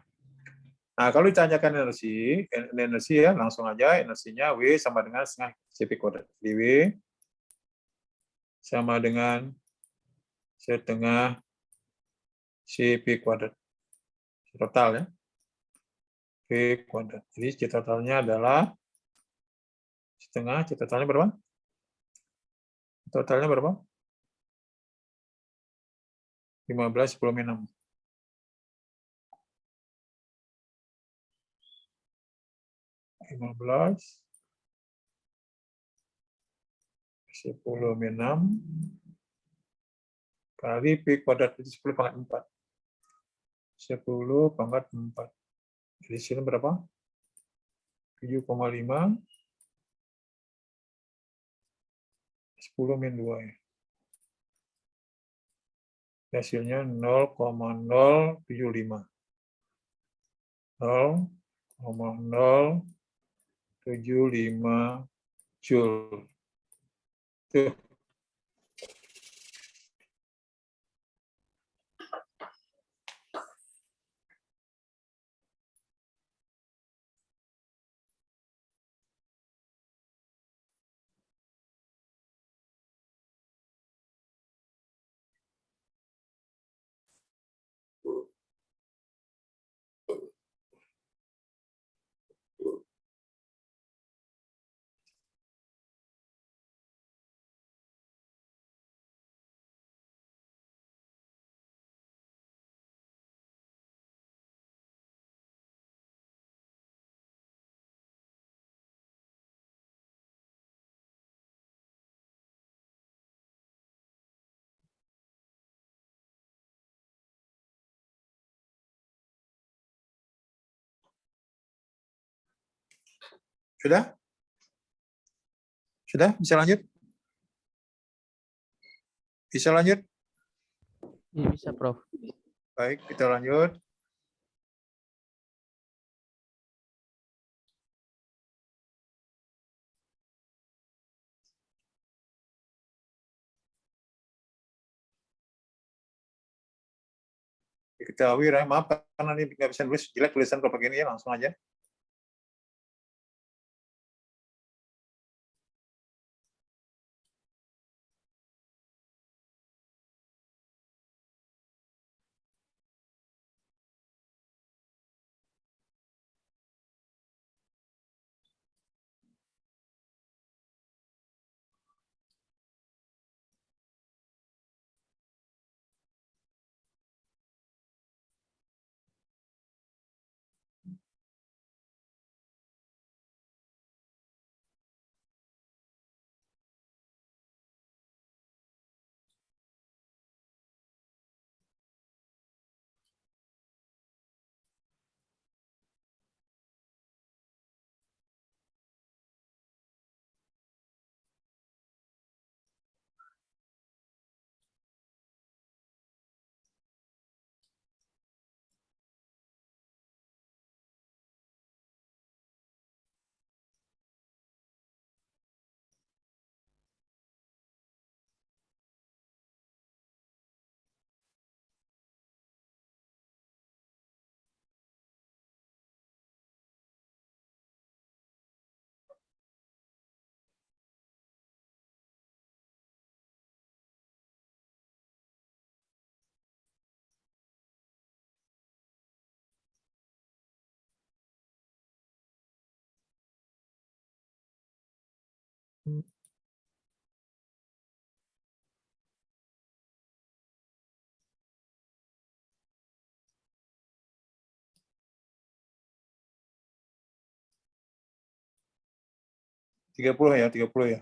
Nah, kalau ditanyakan energi ya, langsung aja energinya W sama dengan setengah CP kuadrat. W sama dengan setengah CP kuadrat. Total ya. P kuadrat. Jadi C totalnya adalah setengah, C totalnya berapa? Totalnya berapa? 15, 10 min 6. 15, 10 min 6 kali P kuadrat itu 10 pangkat 4. 10 pangkat 4. Jadi sini berapa? 7,5. 10 min 2 ya. Hasilnya 0,075. 0,075 Joule. Tuh. Sudah? Sudah? Bisa lanjut? Bisa lanjut? Iya, bisa, Prof. Baik, kita lanjut. Diketahui, maaf karena ini nggak bisa nulis jelek tulisan kalau begini ya, langsung aja. 30 ya, 30 ya.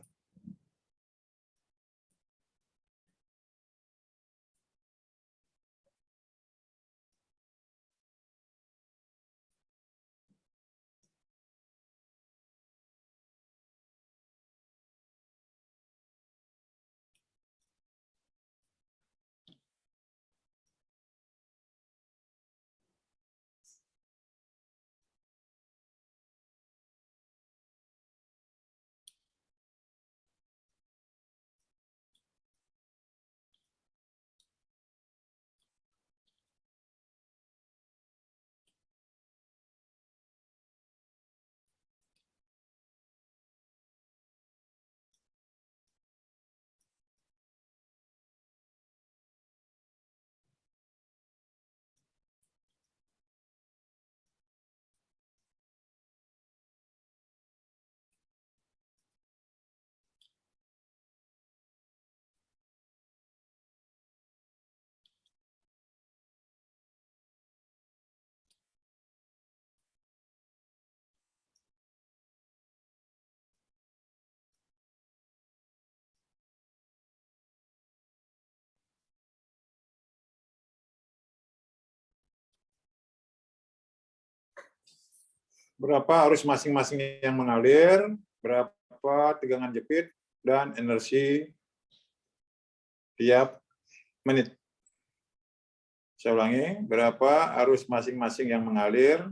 Berapa arus masing-masing yang mengalir, berapa tegangan jepit, dan energi tiap menit. Saya ulangi, berapa arus masing-masing yang mengalir,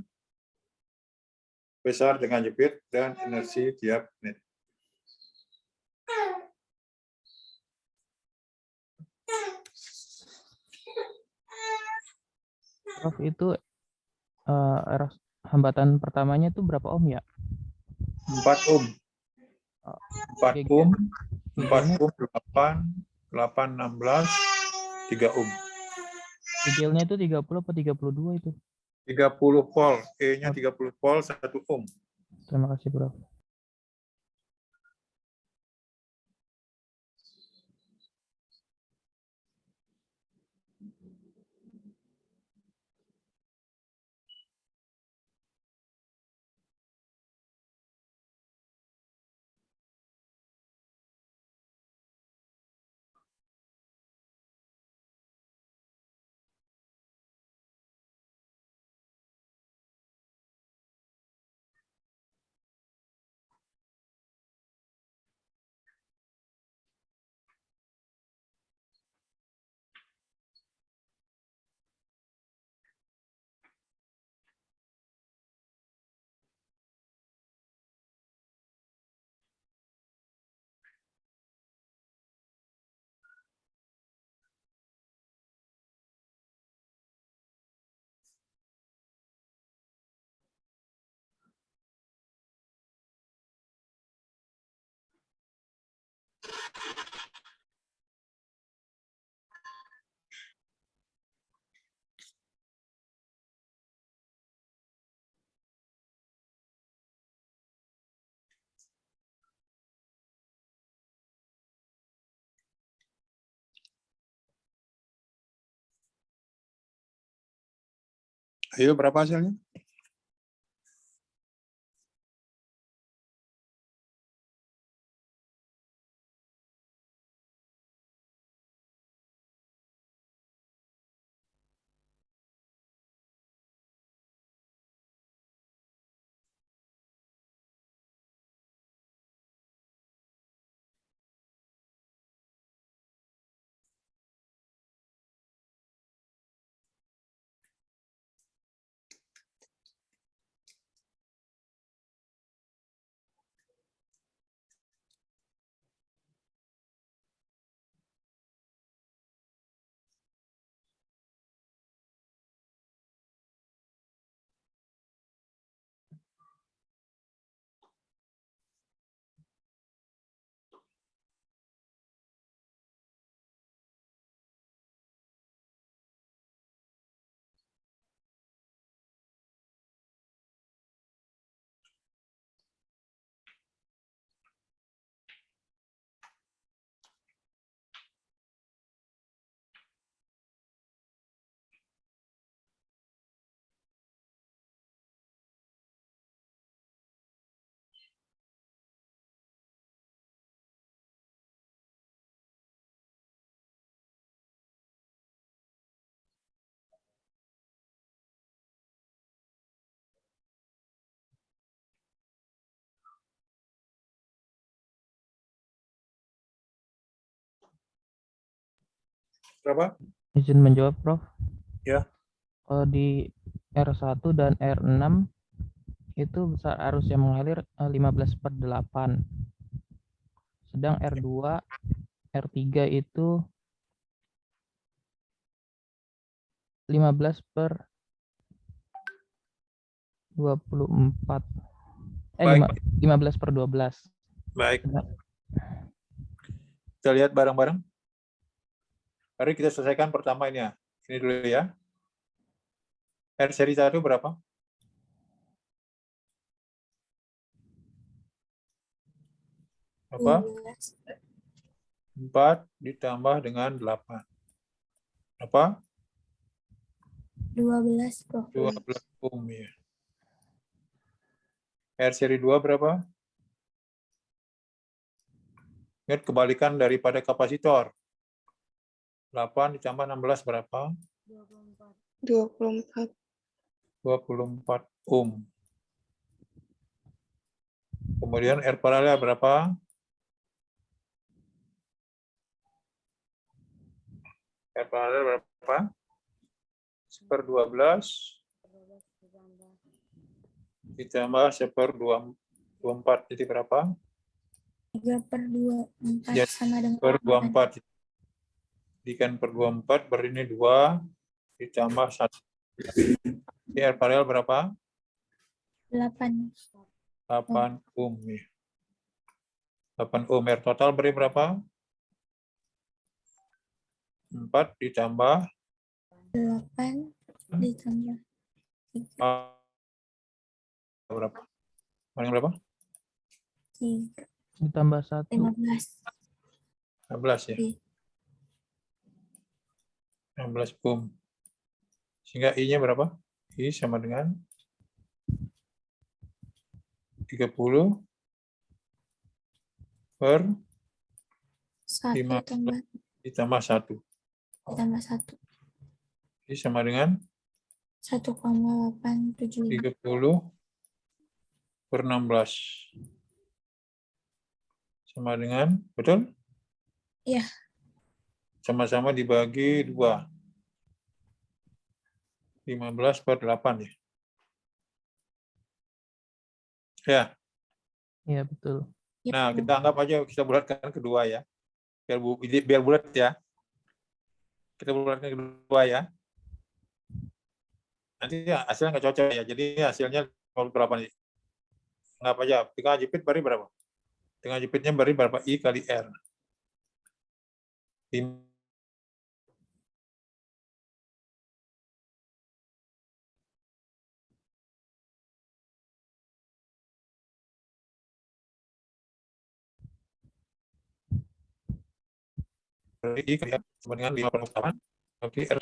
besar dengan jepit, dan energi tiap menit. Prof, itu hambatan pertamanya itu berapa ohm ya? 4 ohm. 4 Kayak ohm, gitu. 4 ohm, 8, 16, 3 ohm. Idealnya itu 30 apa 32 itu? 30 volt, E-nya 30 volt, 1 ohm. Terima kasih, Prof. Ayo, berapa hasilnya? berapa? Izin menjawab, Prof. Ya. Kalau di R1 dan R6 itu besar arus yang mengalir 15/8. Sedang R2, R3 itu 15/24. Baik. 15/12. Baik. Kita lihat bareng-bareng. Mari kita selesaikan pertama ini ya. Ini dulu ya. R seri 1 berapa? Apa? 12. 4 ditambah dengan 8. Apa? 12, Prof. 12 ohm ya. R seri 2 berapa? Ingat kebalikan daripada kapasitor. 8 ditambah 16 berapa? 24. 24 ohm. Kemudian R paralel berapa? R paralel berapa? 1/12 ditambah 1/24 jadi berapa? 3/24 Ya, sama dengan 1/24. Jadikan per 24 berarti ini 2 ditambah 1. Ini R paralel berapa? 8. 8 ohm. 8 ohm. R total beri berapa? 4 ditambah 8 ditambah 3. berapa? Paling berapa? 3. Ditambah 1. 15. 16 ya. Iya. 16 ohm. Sehingga I-nya berapa? I sama dengan 30 per 1 5 tambah ditambah 1. 1. I sama dengan 1,875. 30 per 16. Sama dengan, betul? Iya. Sama-sama dibagi 2. 15/8 ya. Ya. Iya, betul. Iya, Nah, Prof. kita anggap aja kita bulatkan kedua ya. Biar bulat ya. Kita bulatkan kedua ya. Nanti ya, hasilnya nggak cocok ya. Jadi hasilnya berapa nih? Anggap aja. Tengah jepit beri berapa? Tengah jepitnya beri berapa? I kali R. 5. I kali R sama dengan 5/8. Oke, R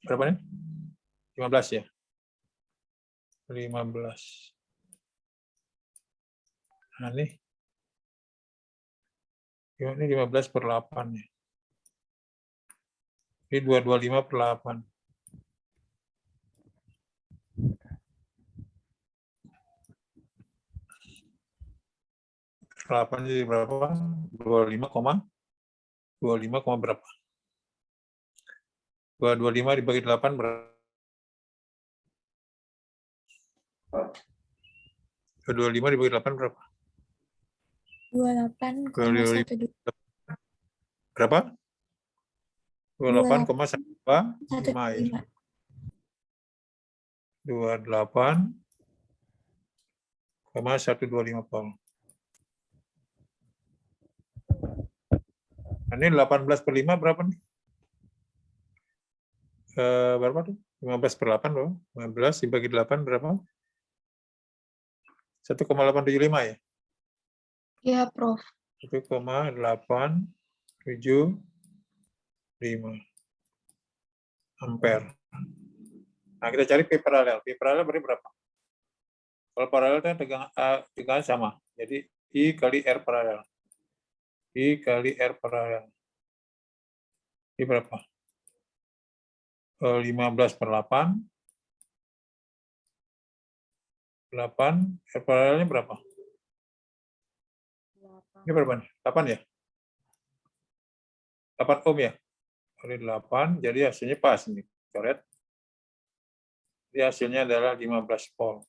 berapa nih? 15 ya. 15. Nah, nih. Ini 15/8 ya. Ini 225/8. 8 jadi berapa? 25, berapa? 225 dibagi 8 berapa? 225 dibagi 8 berapa? 28,12. Berapa? 28,125 ya. 28,125 pound. Nah, ini 18/5 berapa nih? Berapa tuh? 15/8 berapa? 15 dibagi 8 berapa? 1,875 ya? Iya, Prof. 1,875 ampere. Nah, kita cari P paralel. P paralel berarti berapa? Kalau paralel kan tegangan sama. Jadi I kali R paralel. I kali R paralel. Ini berapa? 15/8. 8. R paralelnya berapa? Ini berapa nih? 8 ya? 8 ohm ya? kali 8, jadi hasilnya pas nih, coret. Jadi hasilnya adalah 15 volt.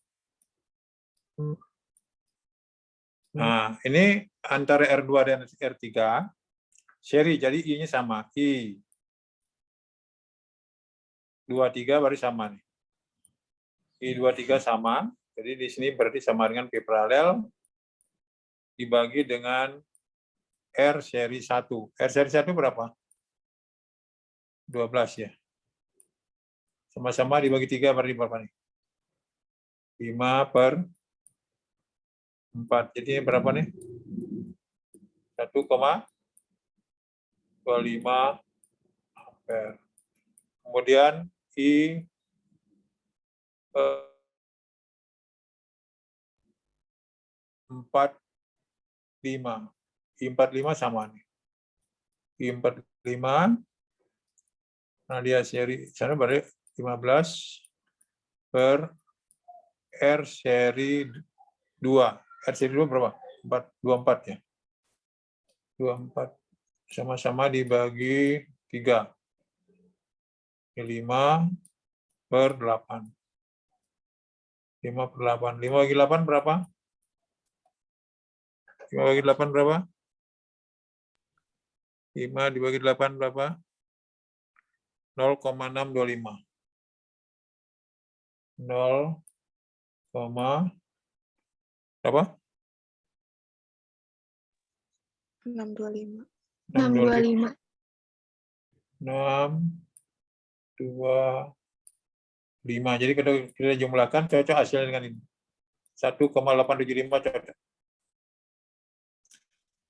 Nah, ini antara R2 dan R3 seri, jadi I-nya sama. I 23 baru sama nih. I 23 sama, jadi di sini berarti sama dengan P paralel dibagi dengan R seri 1. R seri 1 berapa? 12 ya. Sama-sama dibagi 3 berarti berapa nih? 5 per 4. Jadi ini berapa nih? 1,25 ampere. Kemudian I 45. I 45 sama nih. I 45. Nah, dia seri sana berarti 15 per R seri 2. R seri 2 berapa? 24 ya. 24 sama-sama dibagi 3. 5 per 8. 5 per 8. 5 bagi 8 berapa? 5 bagi 8 berapa? 5 dibagi 8 berapa? 0,625. 0, berapa? 625. 625. 6, 2, 5. Jadi kita jumlahkan cocok hasilnya dengan ini. 1,875 cocok.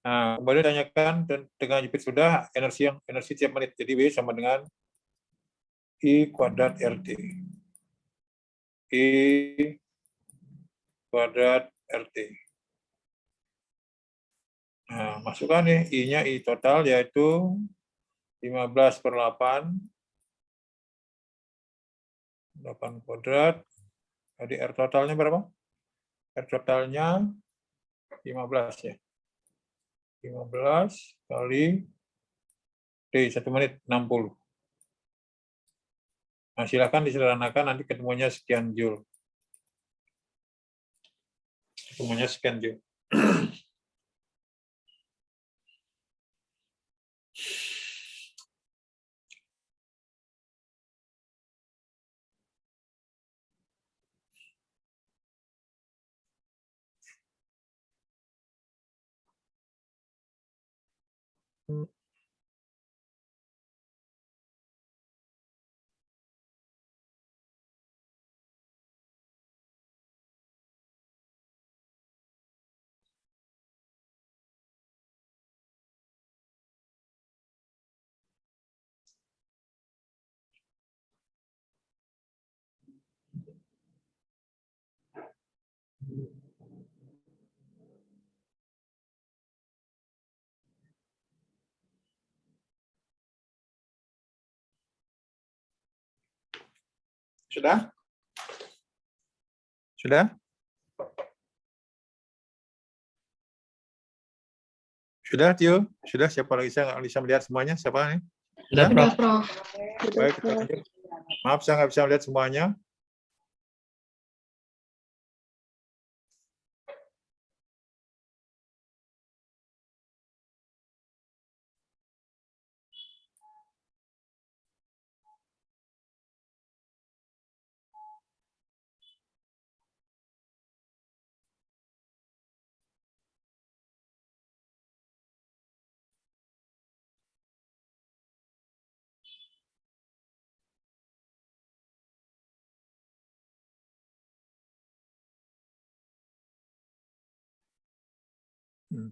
Nah, kemudian tanyakan dengan Jupit sudah energi tiap menit. Jadi W sama dengan I kuadrat RT. I kuadrat RT. Nah, masukkan nih I-nya I total yaitu 15 per 8. 8 kuadrat. Jadi R totalnya berapa? R totalnya 15 ya. 15 kali T, 1 menit 60. Nah, silakan disederhanakan, nanti ketemunya sekian joule. Ketemunya sekian joule. Sudah? Sudah? Sudah, Tio? Sudah? Siapa lagi saya nggak bisa melihat semuanya? Siapa nih? Sudah, Sudah? Prof. Baik, kita lanjut. Maaf, saya nggak bisa melihat semuanya. Hmm.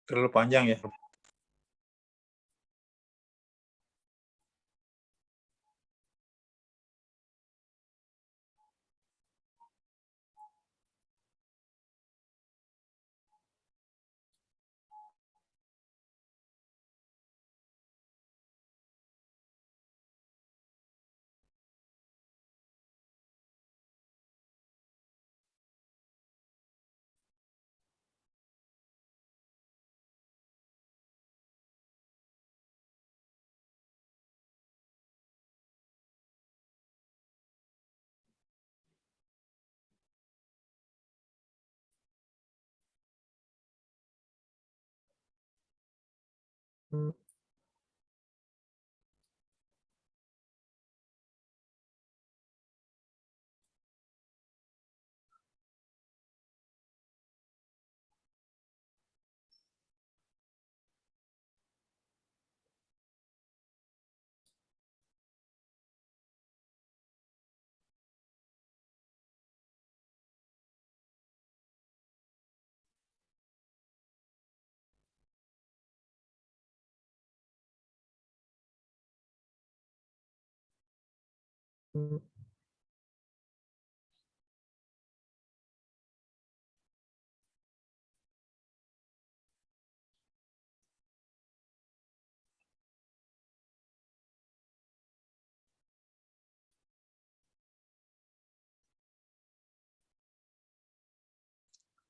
Terlalu panjang ya.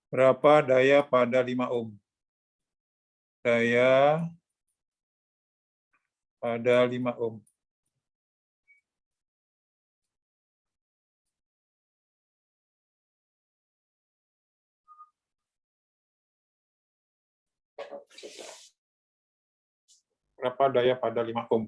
Berapa daya pada 5 ohm? Daya pada 5 ohm. Berapa daya pada 5 ohm?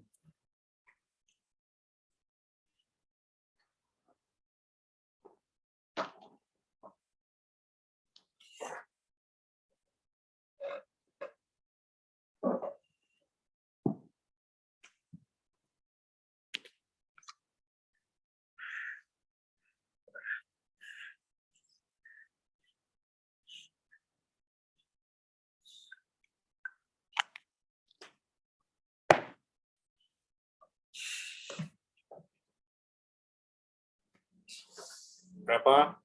Berapa?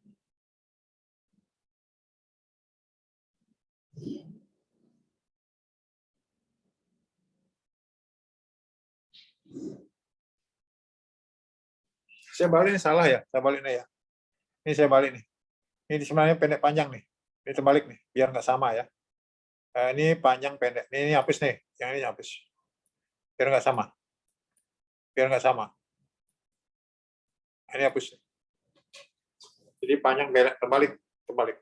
Saya balik nih, salah ya? Saya balik nih ya. Ini saya balik nih. Ini sebenarnya pendek panjang nih. Ini terbalik nih, biar nggak sama ya. Ini panjang pendek. Ini hapus nih. Yang ini hapus. Biar nggak sama. Biar nggak sama. Ini hapus. Jadi panjang pendek terbalik. Terbalik.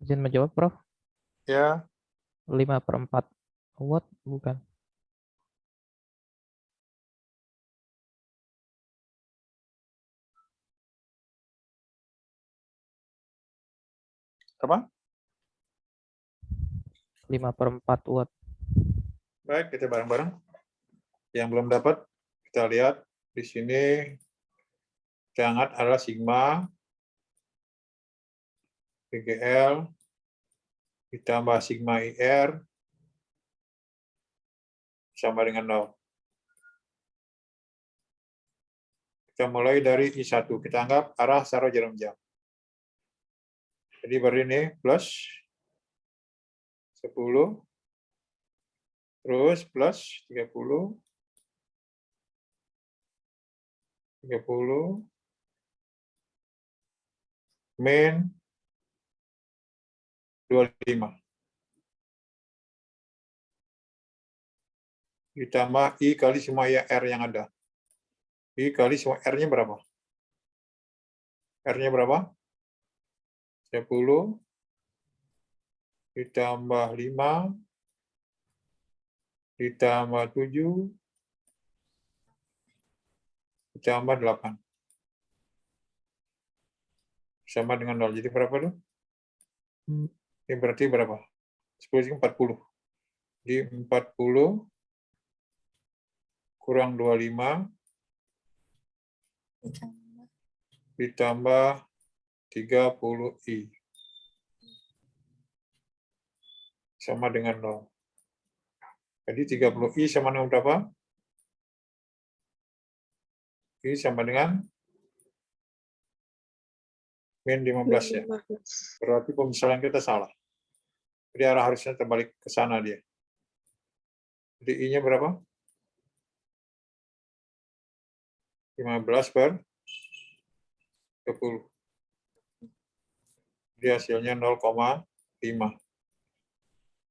Izin menjawab, Prof. Ya, 5/4 watt bukan? apa? 5/4 watt. Baik, kita bareng-bareng. Yang belum dapat, kita lihat di sini. Kita angkat adalah sigma PGL ditambah sigma IR sama dengan 0. Kita mulai dari I1. Kita anggap arah searah jarum jam. Jadi baru ini plus 10, terus plus 30, 30, min 25. Ditambah I kali semua R yang ada. I kali semua R-nya berapa? R-nya berapa? 10 ditambah 5 ditambah 7 ditambah 8. Sama dengan 0. Jadi berapa tuh? Ini berarti berapa? 10 40. Jadi 40 kurang 25 ditambah 30I. Sama dengan 0. Jadi 30I sama dengan berapa? I sama dengan min 15 ya. Berarti pemisalan kita salah. Jadi arah harusnya terbalik ke sana dia. Jadi I-nya berapa? 15 per 10. Jadi hasilnya 0,5.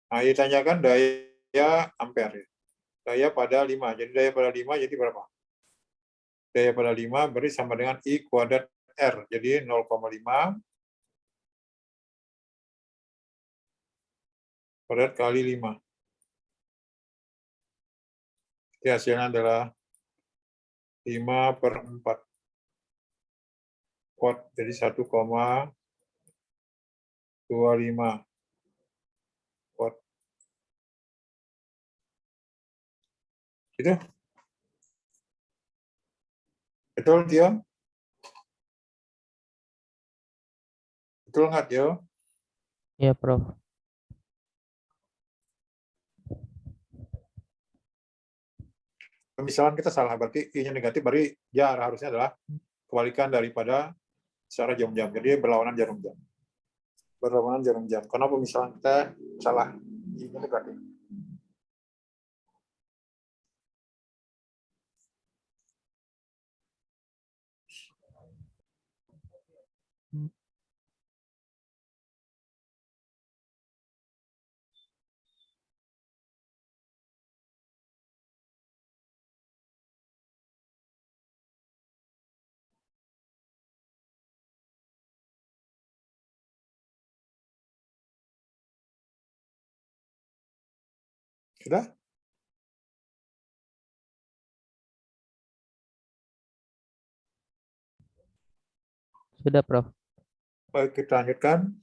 Nah, ditanyakan daya ampere. Daya pada 5. Jadi daya pada 5 jadi berapa? Daya pada 5 beri sama dengan I kuadrat R. Jadi 0,5 kuadrat kali 5. Jadi hasilnya adalah 5 per 4 watt. Jadi 1,25 watt. Gitu? Betul, Tio? Betul nggak, Tio? Iya, Prof. Pemisalan kita salah, berarti I-nya negatif, berarti ya harusnya adalah kebalikan daripada secara jarum jam. Jadi berlawanan jarum jam. Berlawanan jarum jam. Karena pemisalan kita salah. I-nya negatif. Sudah? Sudah, Prof. Baik, kita lanjutkan.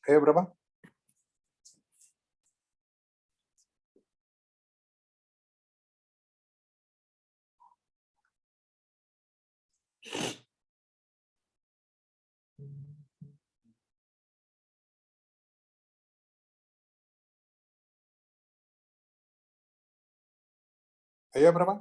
Ayo berapa? Ayo berapa?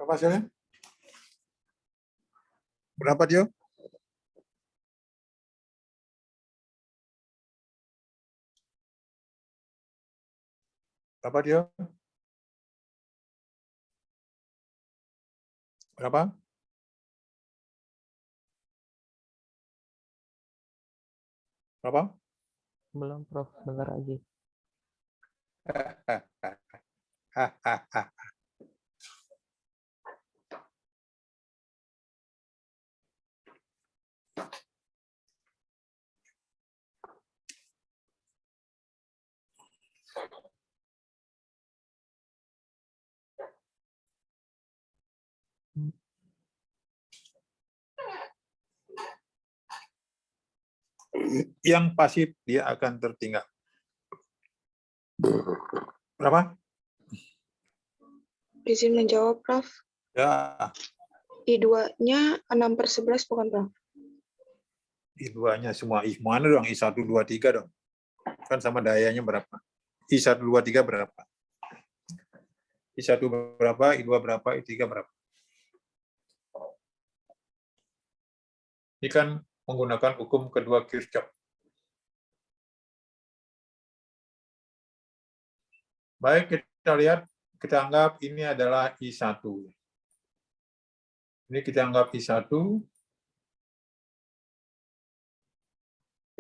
Berapa hasilnya? Berapa dia? Berapa dia? Berapa? Berapa? Belum, Prof. Bentar aja. Yang pasif dia akan tertinggal. Berapa? Izin menjawab, Prof. Ya, I2-nya 6/11 bukan, Prof? I2-nya semua. Mana dong? I1, 2, 3 dong. Kan sama dayanya berapa? I1, 2, 3 berapa? I1 berapa? I2 berapa? I3 berapa? Ini kan menggunakan hukum kedua Kirchhoff. Baik, kita lihat, kita anggap ini adalah I1. Ini kita anggap I1.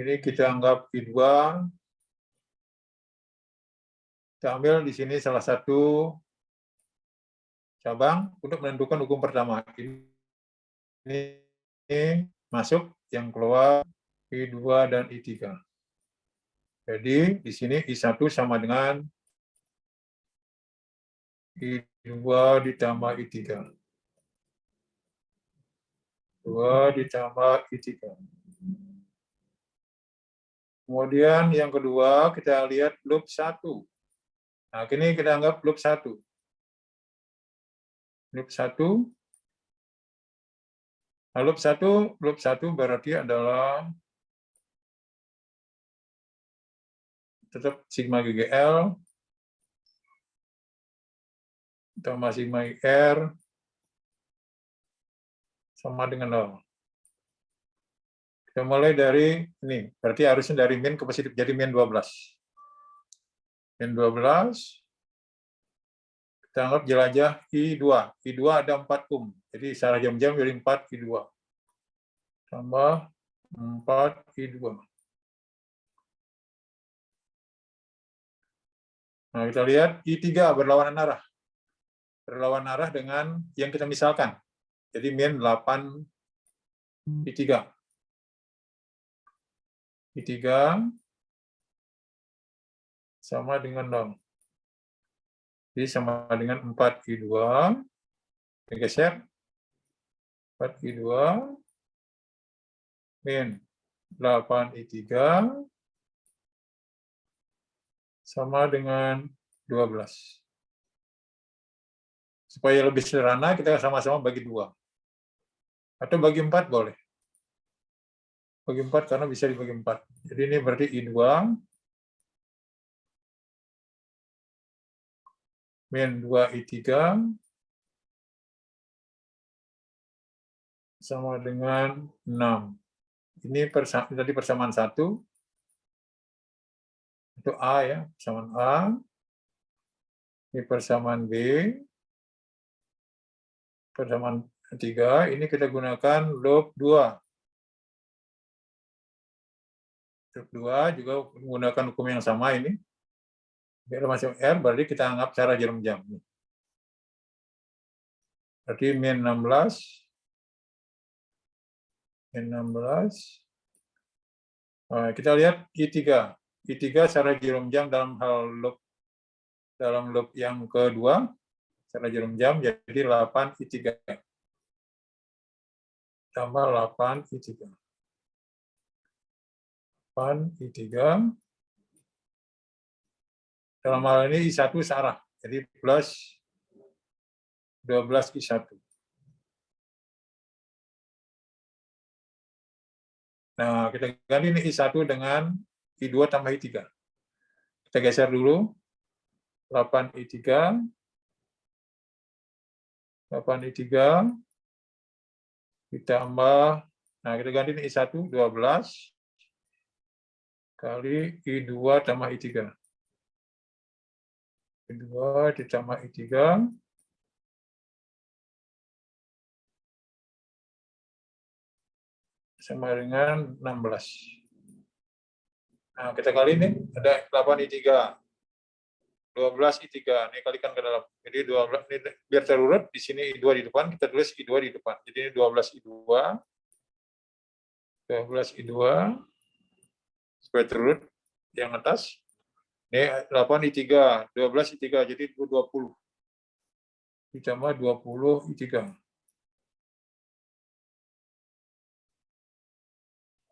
Ini kita anggap I2. Kita ambil di sini salah satu cabang untuk menentukan hukum pertama. Ini masuk, yang keluar I2 dan I3. Jadi di sini I1 sama dengan I2 ditambah I3. 2 ditambah I3. Kemudian yang kedua kita lihat loop 1. Nah, ini kita anggap loop 1. Loop 1. Nah, loop 1 berarti adalah tetap sigma GGL tambah sigma IR sama dengan 0. Kita Kita mulai dari ini, berarti harusnya dari min ke positif, jadi min 12. Min 12, kita anggap jelajah I2. I2 ada 4 jadi secara jam-jam jadi 4 I2. Tambah 4 I2. Nah, kita lihat I3 berlawanan arah. Berlawanan arah dengan yang kita misalkan. Jadi min 8 I3. I3 sama dengan 0. Jadi sama dengan 4 I2. Kita geser. 4 I2 min 8 I3 sama dengan 12. Supaya lebih sederhana, kita sama-sama bagi 2. Atau bagi 4 boleh. Bagi 4 karena bisa dibagi 4. Jadi ini berarti I2 min 2 I3 sama dengan 6. Ini tadi persamaan 1. Itu A ya, persamaan A. Ini persamaan B. Persamaan 3, ini kita gunakan loop 2. Loop 2 juga menggunakan hukum yang sama ini. Biar masuk R, berarti kita anggap cara jarum jam. Berarti min 16. Min 16. Nah, kita lihat I3. I3 secara jarum jam dalam loop yang kedua, secara jarum jam jadi 8 I3. Tambah 8 I3. 8 I3. Dalam hal ini I1 searah, jadi plus 12 I1. Nah, kita ganti ini I1 dengan I2 tambah I3. Kita geser dulu. 8 I3. 8 I3. Ditambah, nah kita ganti ini I1, 12. Kali I2 tambah I3. I2 ditambah I3. Sama dengan 16. Nah, kita kali ini ada 8 I3. 12 I3. Ini kalikan ke dalam. Jadi 12 ini biar terurut di sini I2 di depan, kita tulis I2 di depan. Jadi ini 12 I2. 12 I2 supaya terurut yang atas. Ini 8 I3, 12 I3 jadi 20. Ditambah 20 I3.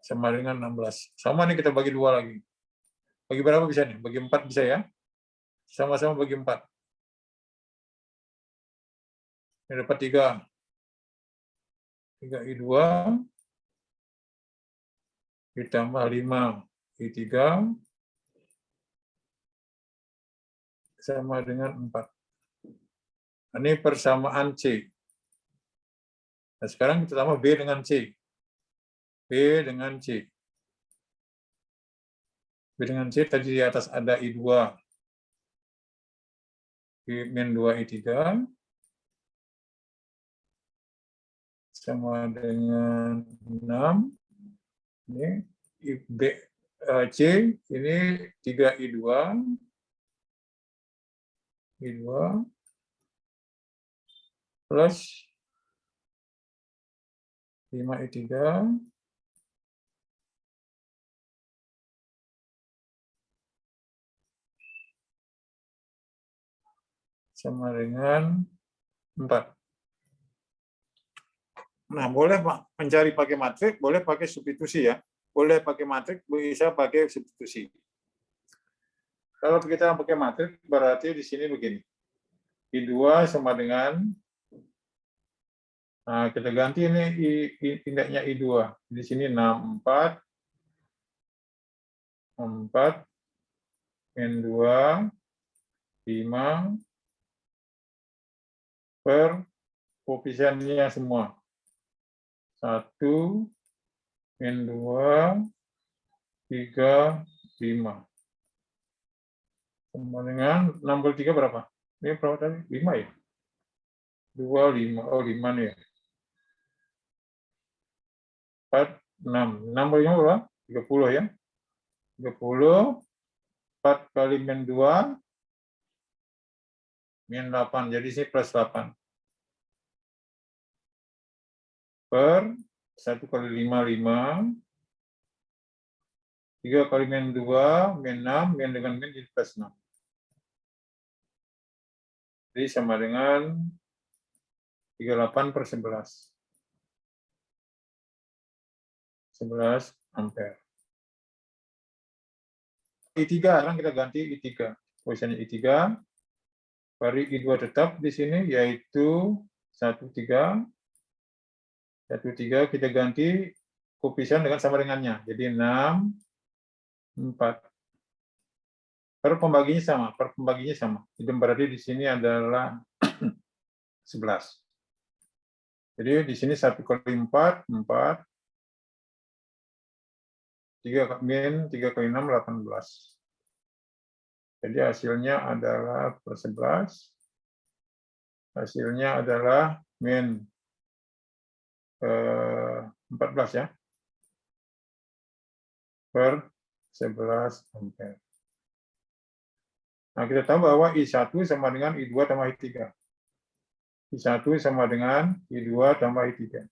Sama dengan 16. Sama nih kita bagi 2 lagi. Bagi berapa bisa nih? Bagi 4 bisa ya? Sama-sama bagi 4. Ini dapat 3. 3 I2 ditambah 5 I3 sama dengan 4. Ini persamaan C. Nah, sekarang kita tambah B dengan C. B dengan C. B dengan C tadi di atas ada I2. Min 2 I3 sama dengan 6. Ini C ini 3 I2 plus 5 I3 sama dengan 4. Nah, boleh mencari pakai matrik, boleh pakai substitusi ya. Boleh pakai matrik, bisa pakai substitusi. Kalau kita pakai matrik, berarti di sini begini. I2 sama dengan, nah kita ganti ini indeknya I2. Di sini 6, 4, min 2, 5, per koefisiennya semua. 1, min 2, 3, 5. Sama dengan 6 kali 3 berapa? Ini berapa tadi? 5 ya? 2, 5. Oh, 5 nih ya. 4, 6. 6 kali 5 berapa? 30 ya. 30. 4 kali min 2, min 8. Jadi sini plus 8. Per 1 kali 5, 5. 3 kali min 2, min 6. Min dengan min jadi plus 6. Jadi sama dengan 38 per 11. 11 ampere. I3, sekarang kita ganti I3. Posisinya I3. Vari I2 tetap di sini, yaitu 13. 13 kita ganti koefisien dengan sama dengannya. Jadi 6, 4. Per pembaginya sama. Jadi berarti di sini adalah 11. Jadi di sini 1 kali 4, 4. 3 min 3 kali 6, 18. Jadi hasilnya adalah per 11. Hasilnya adalah min 14 ya. Per 11 ampere. Nah, kita tahu bahwa I1 sama dengan I2 tambah I3. I1 sama dengan I2 tambah I3.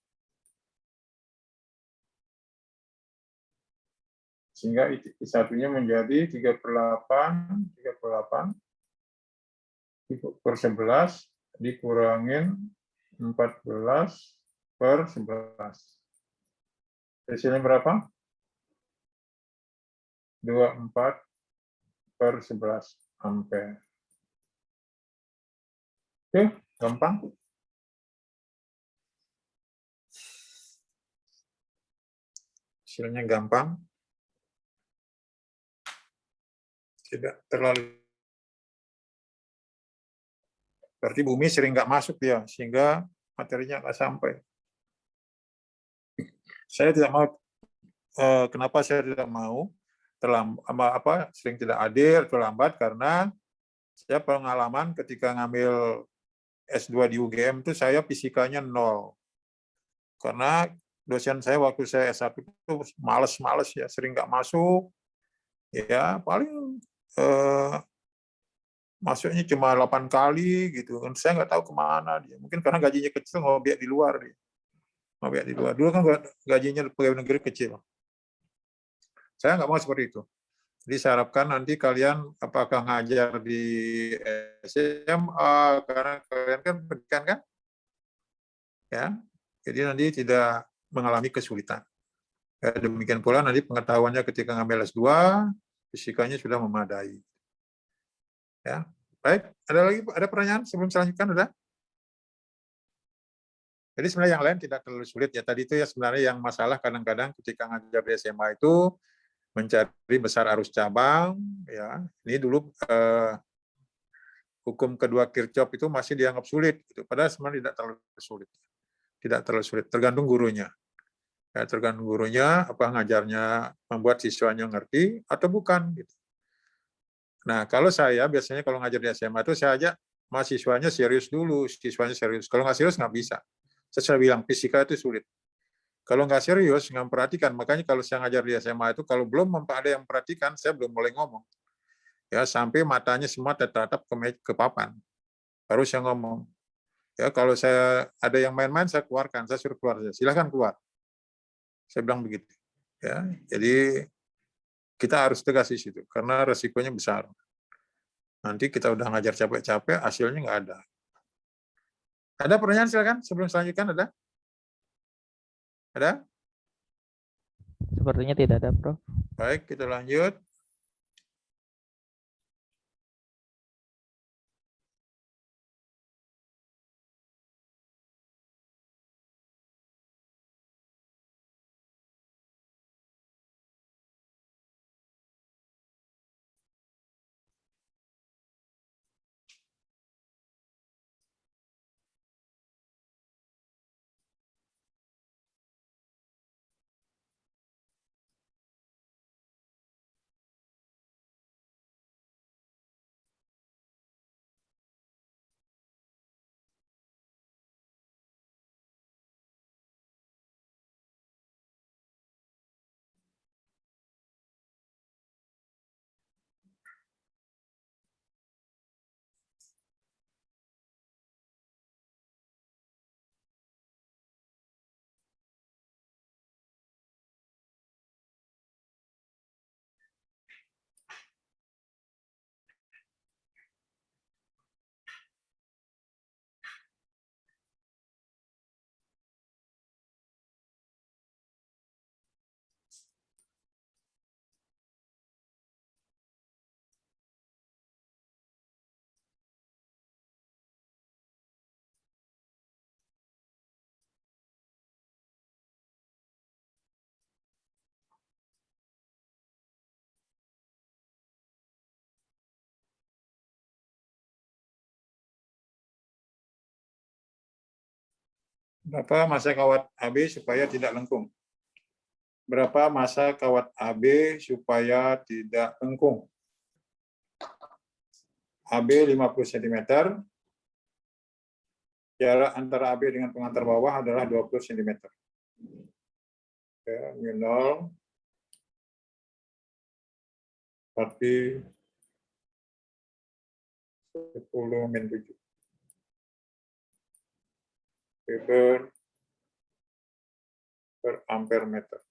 Sehingga I1-nya menjadi 3/8 per 11 dikurangin 14 per 11. Hasilnya berapa? 24 per 11 ampere. Oke, gampang. Hasilnya gampang. Tidak terlalu. Berarti bumi sering nggak masuk dia, sehingga materinya nggak sampai. Saya tidak mau, kenapa saya tidak mau sering tidak hadir, terlambat, karena saya pengalaman ketika ngambil S2 di UGM itu saya fisikanya 0. Karena dosen saya waktu saya S1 itu males ya, sering nggak masuk. Ya, paling masuknya cuma 8 kali gitu. Saya nggak tahu kemana dia. Mungkin karena gajinya kecil, ngobiak di luar dia. Ngobiak di luar. Dulu kan gajinya pegawai negeri kecil. Saya nggak mau seperti itu. Jadi saya harapkan nanti kalian apakah ngajar di SMA, karena kalian kan pendidikan kan? Ya. Jadi nanti tidak mengalami kesulitan. Demikian pula nanti pengetahuannya ketika ngambil S2, fisikanya sudah memadai. Ya, baik. Ada pertanyaan sebelum selanjutkan, udah? Jadi sebenarnya yang lain tidak terlalu sulit ya. Tadi itu ya sebenarnya yang masalah kadang-kadang ketika ngajar di SMA itu mencari besar arus cabang. Ya, ini dulu hukum kedua Kirchhoff itu masih dianggap sulit. Gitu. Padahal sebenarnya tidak terlalu sulit. Tidak terlalu sulit. Tergantung gurunya. Ya, tergantung gurunya, apa ngajarnya membuat siswanya ngerti atau bukan. Gitu. Nah, kalau saya biasanya kalau ngajar di SMA itu saya ajak mahasiswanya serius dulu, siswanya serius. Kalau nggak serius nggak bisa. Saya bilang fisika itu sulit. Kalau nggak serius nggak memperhatikan, makanya kalau saya ngajar di SMA itu kalau belum ada yang memperhatikan, saya belum boleh ngomong. Ya sampai matanya semua tertatap ke papan, baru saya ngomong. Ya kalau saya ada yang main-main saya keluarkan, saya suruh keluar. Silahkan keluar. Saya bilang begitu. Ya, jadi kita harus tegas di situ karena resikonya besar. Nanti kita udah ngajar capek-capek, hasilnya nggak ada. Ada pertanyaan silakan sebelum selanjutkan ada? Ada? Sepertinya tidak ada, Prof. Baik, kita lanjut. Berapa massa kawat AB supaya tidak lengkung? Berapa massa kawat AB supaya tidak lengkung? AB 50 cm. Jarak antara AB dengan pengantar bawah adalah 20 cm. Ya, mu 0 berarti 10 min 7 Weber per ampere meter.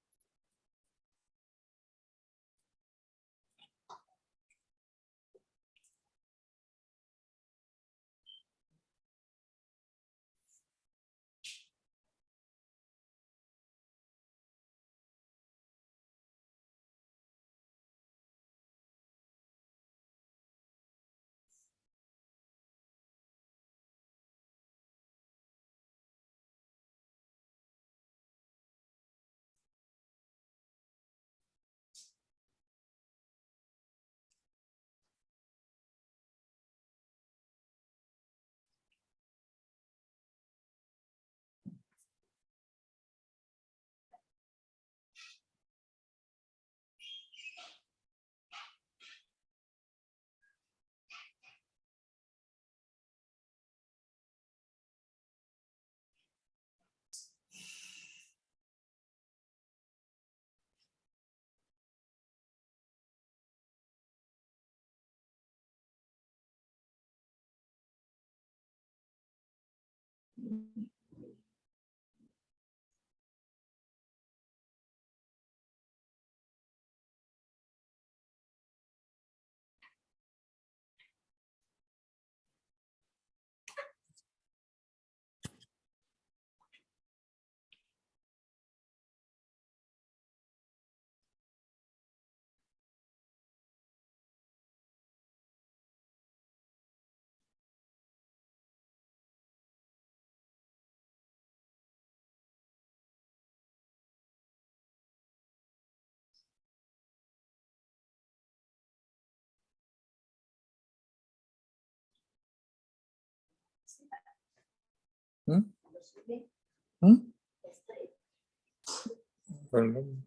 Belum.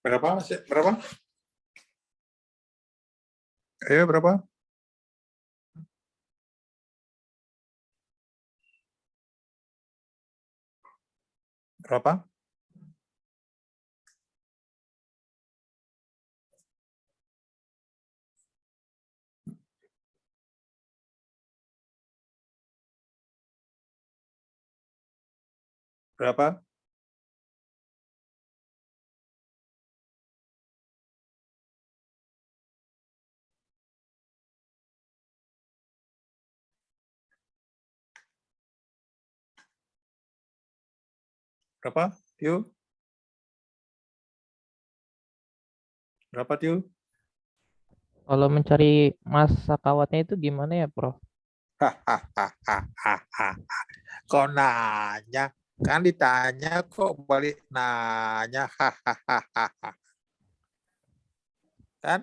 Berapa? Berapa? Ayo berapa? Berapa? Berapa? Berapa? Yuk. Berapa tuh? Kalau mencari massa kawatnya itu gimana ya, Prof? Hahaha. Kok nanya? Kan ditanya kok balik nanya. Hahaha. Kan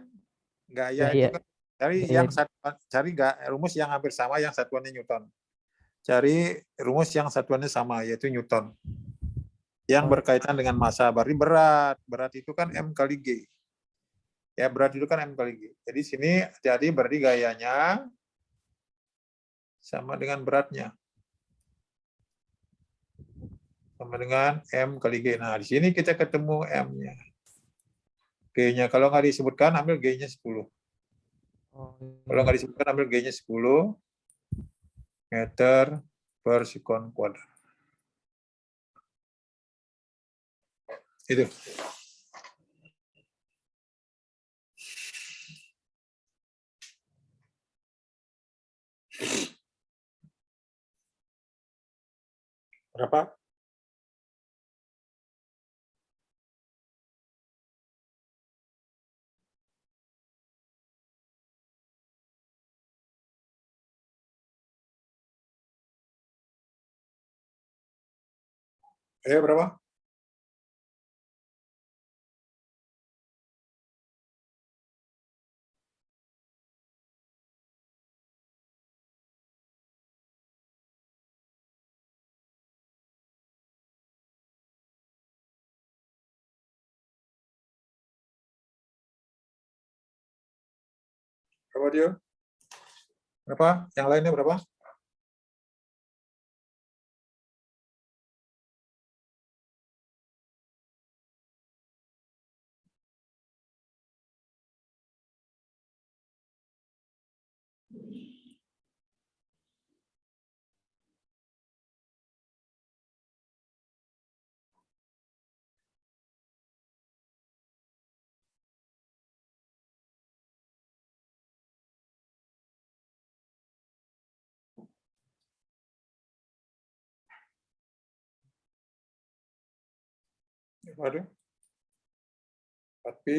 gaya itu Gaya, kan cari gaya. yang satuan, cari nggak rumus yang hampir sama yang satuannya Newton. Cari rumus yang satuannya sama yaitu Newton. Yang Oh, berkaitan dengan massa, berarti berat. Berat itu kan M kali G. Ya, berat itu kan M kali G. Jadi sini hati-hati berarti gayanya sama dengan beratnya. Sama dengan M kali G. Nah, di sini kita ketemu M-nya. G-nya. Kalau nggak disebutkan, ambil G-nya 10. oh, Kalau iya. nggak disebutkan, ambil G-nya 10 meter per sekon kuadrat. Itu. Berapa? Berapa? Berapa dia? Berapa? Yang lainnya berapa? Waduh. 4pi.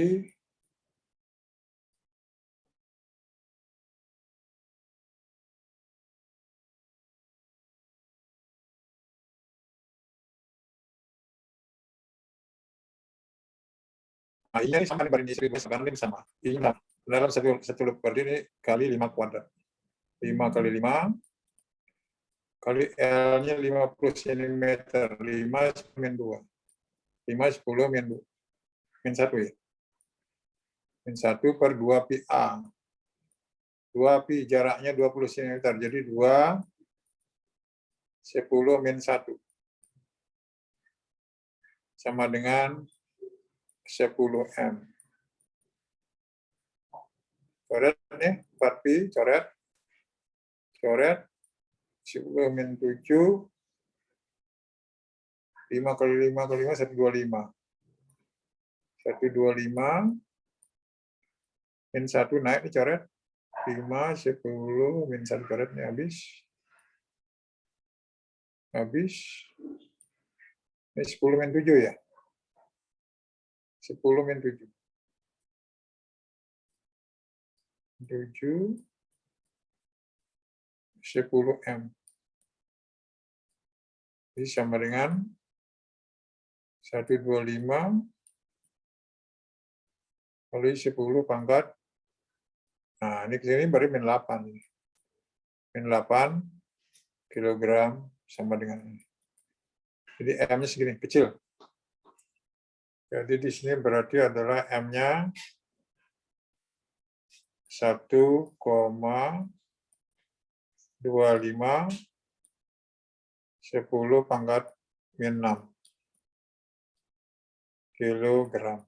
Nah, ini sama nih banding distribusi banding sama. Ini dalam satu loop per ini kali 5 kuadrat. 5 kali 5 kali L-nya 50 cm. 5 min 2. 5 10 min 2. Min 1 ya. Min 1 per 2 pi A. 2 pi jaraknya 20 cm. Jadi 2 10 min 1. Sama dengan 10 M. Coret nih, 4 pi, coret. Coret, 10 min 7, 5 kali 5 kali 5, 125. 125, min 1 naik dicoret. 5, 10, min 1 coretnya habis. Habis. Ini 10 min 7 ya? 10 min 7. 7, 10 M. Ini sama dengan 125 kali 10 pangkat. Nah, ini ke sini berarti min 8. Min 8 kilogram sama dengan ini. Jadi M-nya segini, kecil. Jadi di sini berarti adalah M-nya 1,25 10 pangkat min 6 kilogram.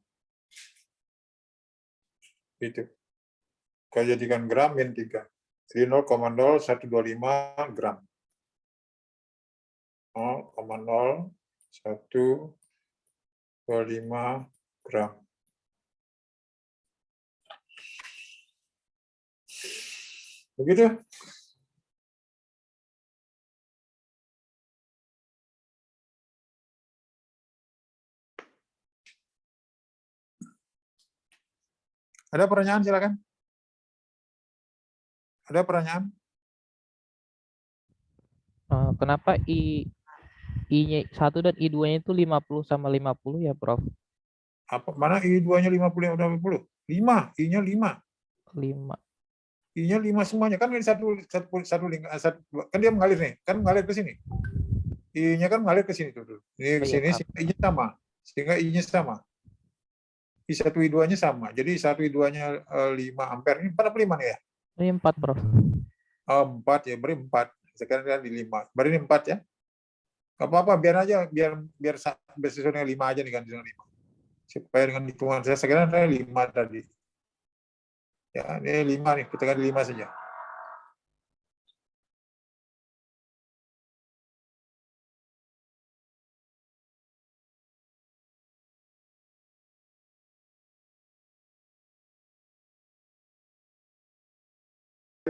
Itu. Kalau jadikan gram min 3. Jadi 0,0125 gram. 0,0125 gram. Begitu. Ada pertanyaan, silakan. Ada pertanyaan? Kenapa I-nya 1 dan I2-nya itu 50 sama 50 ya, Prof? Apa mana I2-nya 50 dan 50? 5, I-nya 5. 5. I-nya 5 semuanya. Kan ini satu kan dia mengalir nih. Kan mengalir ke sini. I-nya kan mengalir ke sini tuh. Ini ke Oh iya, sini, maaf. I-nya sama. Sehingga I-nya sama. I1 I2-nya sama. Jadi I1 I2-nya 5 ampere. Ini 4 apa 5 nih ya? Ini 4, Prof. Oh, 4 ya, beri 4. Sekarang kan di 5. Beri ini 4 ya. Gak apa-apa, biar aja, biar sesuai dengan 5 aja nih kan, dengan 5. Supaya dengan hitungan saya sekarang ada 5 tadi. Ya, ini 5 nih, kita kan 5 saja.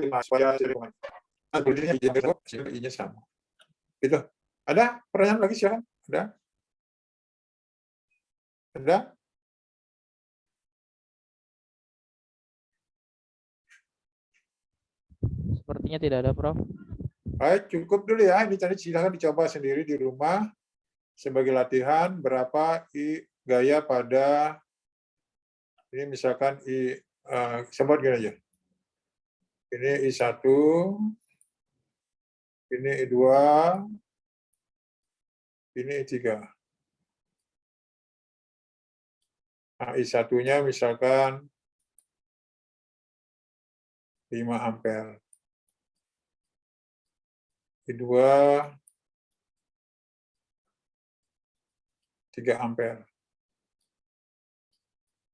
Supaya bodinya I-nya sama. Gitu. Ada pertanyaan lagi silakan? Ada? Ada? Sepertinya tidak ada, Prof. Baik, cukup dulu ya. Ini tadi silakan dicoba sendiri di rumah sebagai latihan berapa gaya pada ini misalkan sebut gini aja. Ini I1, ini I2, ini I3. Nah, I1-nya misalkan 5 ampere. I2 3 ampere.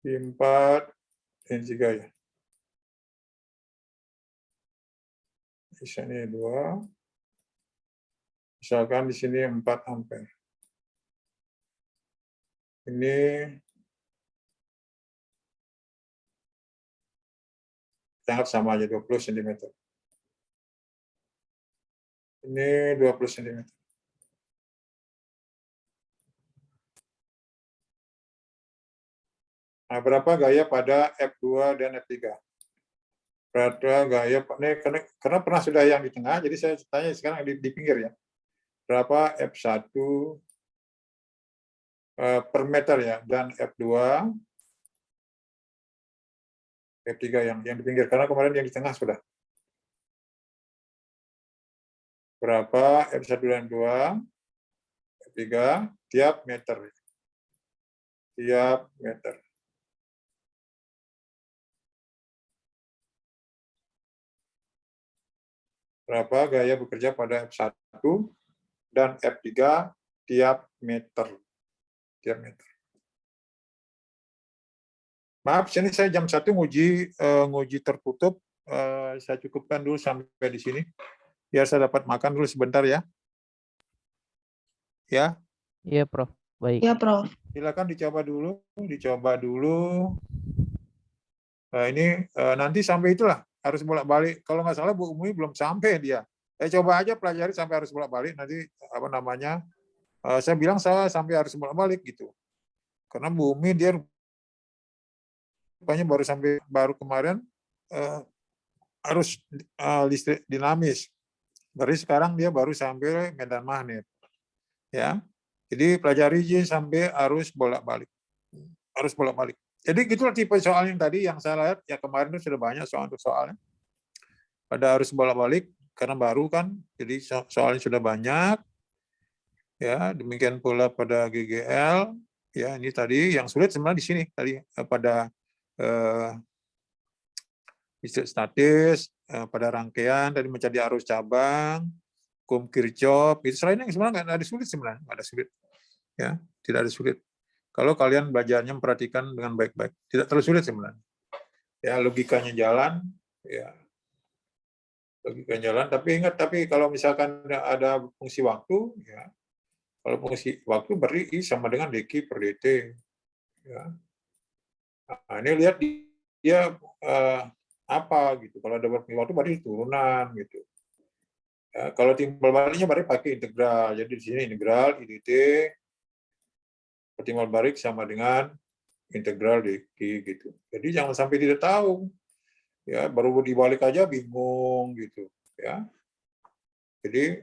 I4 ini 3 ya. Di sini 2. Misalkan di sini 4 ampere. Ini sangat sama aja 20 cm. Ini 20 cm. Nah, berapa gaya pada F2 dan F3? Berapa gaya, ini karena pernah sudah yang di tengah, jadi saya tanya sekarang di pinggir ya. Berapa F1 per meter ya, dan F2, F3 yang di pinggir, karena kemarin yang di tengah sudah. Berapa F1 dan 2, F3 tiap meter. Tiap meter. Berapa gaya bekerja pada F1 dan F3 tiap meter. Tiap meter. Maaf, sini saya jam 1 nguji tertutup. Saya cukupkan dulu sampai di sini. Biar saya dapat makan dulu sebentar ya. Ya. Iya, Prof. Baik. Ya, Prof. Silakan dicoba dulu. Nah, ini nanti sampai itulah harus bolak-balik. Kalau nggak salah Bu Umi belum sampai dia. Coba aja pelajari sampai harus bolak-balik. Nanti apa namanya? Saya bilang saya sampai harus bolak-balik gitu. Karena Bu Umi dia rupanya baru kemarin harus listrik dinamis. Berarti sekarang dia baru sampai medan magnet. Ya. Jadi pelajari aja sampai harus bolak-balik. Harus bolak-balik. Jadi gitulah tipe soal yang tadi yang saya lihat ya kemarin itu sudah banyak soalnya. Pada harus bolak-balik karena baru kan. Jadi soalnya sudah banyak. Ya, demikian pula pada GGL. Ya, ini tadi yang sulit sebenarnya di sini tadi pada listrik statis, pada rangkaian tadi mencari arus cabang, hukum Kirchhoff, itu selain yang sebenarnya nggak ada sulit sebenarnya, nggak ada sulit. Ya, tidak ada sulit. Kalau kalian belajarnya memperhatikan dengan baik-baik, tidak terlalu sulit sebenarnya. Ya, logikanya jalan, ya. Logikanya jalan, tapi ingat, kalau misalkan ada fungsi waktu, ya. Kalau fungsi waktu berarti I sama dengan dq per dt. Ya. Nah, ini lihat dia apa gitu. Kalau ada fungsi waktu berarti turunan gitu. Ya, kalau timbal baliknya berarti pakai integral. Jadi di sini integral I dt timbal balik sama dengan integral DQ gitu. Jadi jangan sampai tidak tahu. Ya, baru dibalik aja bingung gitu, ya. Jadi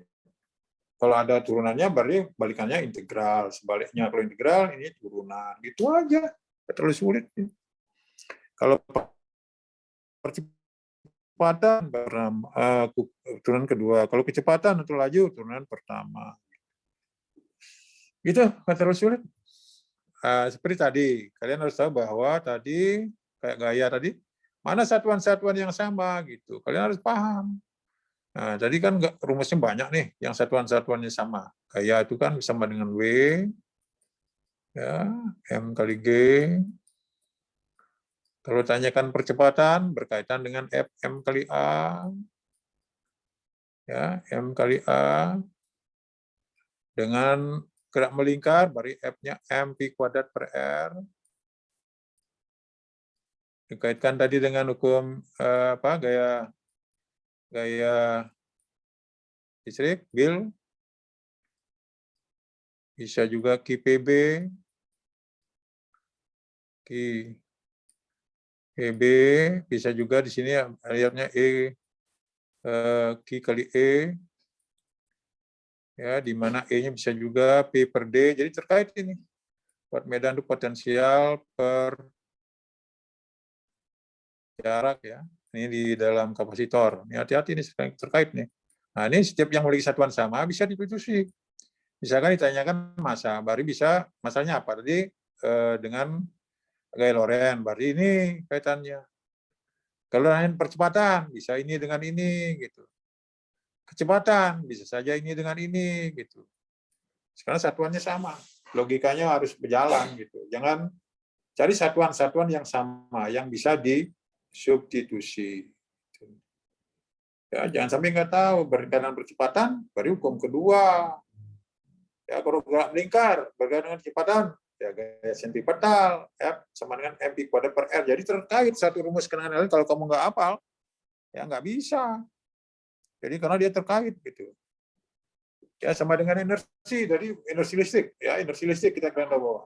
kalau ada turunannya berarti balikannya integral, sebaliknya kalau integral ini turunan, gitu aja. Nggak terlalu sulit. Kalau percepatan turunan kedua, kalau kecepatan atau laju turunan pertama. Gitu, nggak terlalu sulit. Seperti tadi, kalian harus tahu bahwa tadi kayak gaya tadi, mana satuan-satuan yang sama gitu. Kalian harus paham. Nah, tadi kan rumusnya banyak nih, yang satuan-satuannya sama. Gaya itu kan sama dengan W, ya, M kali G. Kalau tanyakan percepatan, berkaitan dengan F, M kali A. Ya, M kali A. Dengan gerak melingkar, berarti F-nya M P kuadrat per R. Dikaitkan tadi dengan hukum gaya listrik, Gill. Bisa juga QPB, QPB, bisa juga di sini lihatnya Q kali E, ya, di mana E-nya bisa juga P per D, jadi terkait ini. Kuat medan itu potensial per jarak, ya. Ini di dalam kapasitor. Ini hati-hati ini terkait nih. Nah, ini setiap yang memiliki satuan sama bisa diputusi. Misalkan ditanyakan massa, baru bisa masanya apa tadi dengan gaya Lorentz, berarti ini kaitannya. Kalau lain percepatan bisa ini dengan ini gitu. Kecepatan bisa saja ini dengan ini gitu. Sekarang satuannya sama, logikanya harus berjalan gitu. Jangan cari satuan-satuan yang sama yang bisa disubstitusi. Ya, jangan sampai nggak tahu berkaitan percepatan, baru hukum kedua. Ya, kalau gerak melingkar berkaitan dengan kecepatan, ya gaya sentripetal, F sama dengan MP kuadrat per R. Jadi terkait satu rumus kenangan lain, kalau kamu nggak hafal, ya nggak bisa. Jadi karena dia terkait gitu. Ya sama dengan inersi, dari inersi listrik, ya inersi listrik kita kalian tahu bahwa.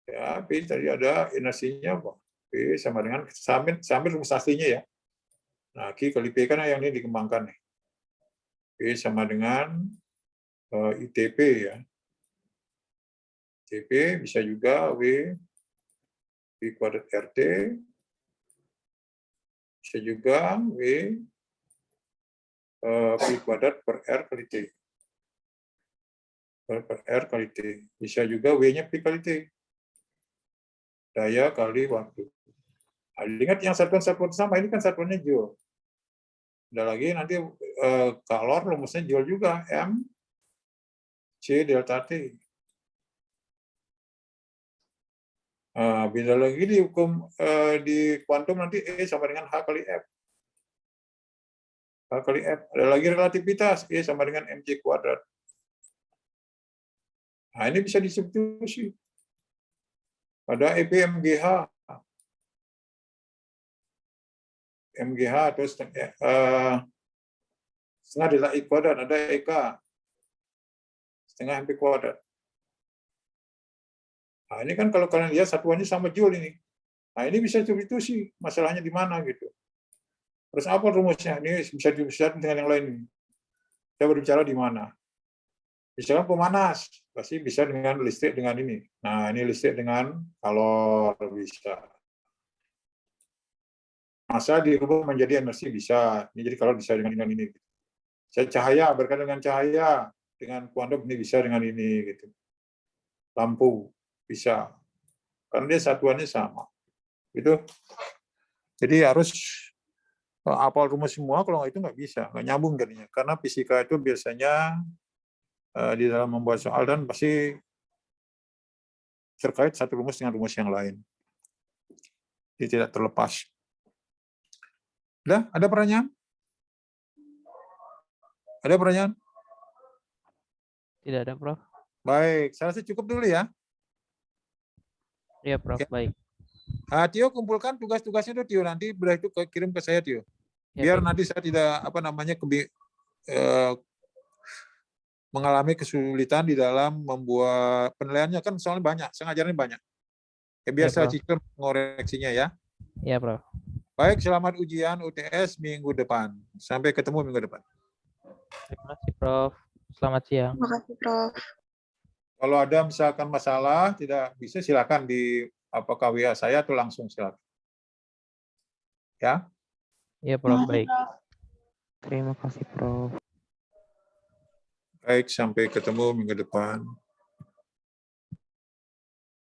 Ya, P tadi ada inersinya, P sama dengan sambil rumus aslinya ya. Nah, Q kali P kan yang ini dikembangkan nih. P sama dengan ITP ya. ITP bisa juga W P kuadrat RT. Bisa juga W P kuadrat per R kali T. Per R kali T. Bisa juga W-nya P kali T. Daya kali waktu. Nah, ingat yang satuan-satuan sama, ini kan satuannya Joule. Ada lagi nanti kalor rumusnya Joule juga, M C delta T. Bila lagi di hukum di kuantum nanti E sama dengan H kali F. H kali F. Ada lagi relativitas, E sama dengan mc kuadrat. Nah, ini bisa disubstitusi. Ada EPMGH. MGH atau setengah delta I kuadrat, ada EK. Setengah MP kuadrat. Nah, ini kan kalau kalian lihat satuannya sama Joule ini. Nah, ini bisa substitusi. Masalahnya di mana gitu. Terus apa rumusnya? Ini bisa dipisahkan dengan yang lain. Kita berbicara di mana. Misalkan pemanas, pasti bisa dengan listrik dengan ini. Nah, ini listrik dengan kalor bisa. Massa dirubah menjadi energi bisa. Ini jadi kalau bisa dengan ini. Saya cahaya berkaitan dengan cahaya, dengan kuantum ini bisa dengan ini gitu. Lampu bisa. Karena dia satuannya sama. Gitu. Jadi harus hafal rumus semua, kalau itu nggak bisa, nggak nyambung jadinya. Karena fisika itu biasanya di dalam membuat soal dan pasti terkait satu rumus dengan rumus yang lain. Jadi tidak terlepas. Udah, ada pertanyaan? Ada pertanyaan? Tidak ada, Prof. Baik, saya rasa cukup dulu ya. Iya, Prof. Ya. Baik. Tio, kumpulkan tugas-tugasnya itu, Tio. Nanti sudah itu kirim ke saya, Tio. Ya, Biar baik. nanti saya tidak mengalami kesulitan di dalam membuat penilaiannya, kan soalnya banyak, saya ngajarin banyak. Biasa Prof. Cicil mengoreksinya ya. Iya, Prof. Baik, selamat ujian UTS minggu depan. Sampai ketemu minggu depan. Terima kasih, Prof. Selamat siang. Terima kasih, Prof. Kalau ada misalkan masalah tidak bisa, silakan di apakah WA saya atau langsung silakan. Ya. Iya, Prof. Terima kasih, Baik. Prof. Terima kasih, Prof. Baik, sampai ketemu minggu depan.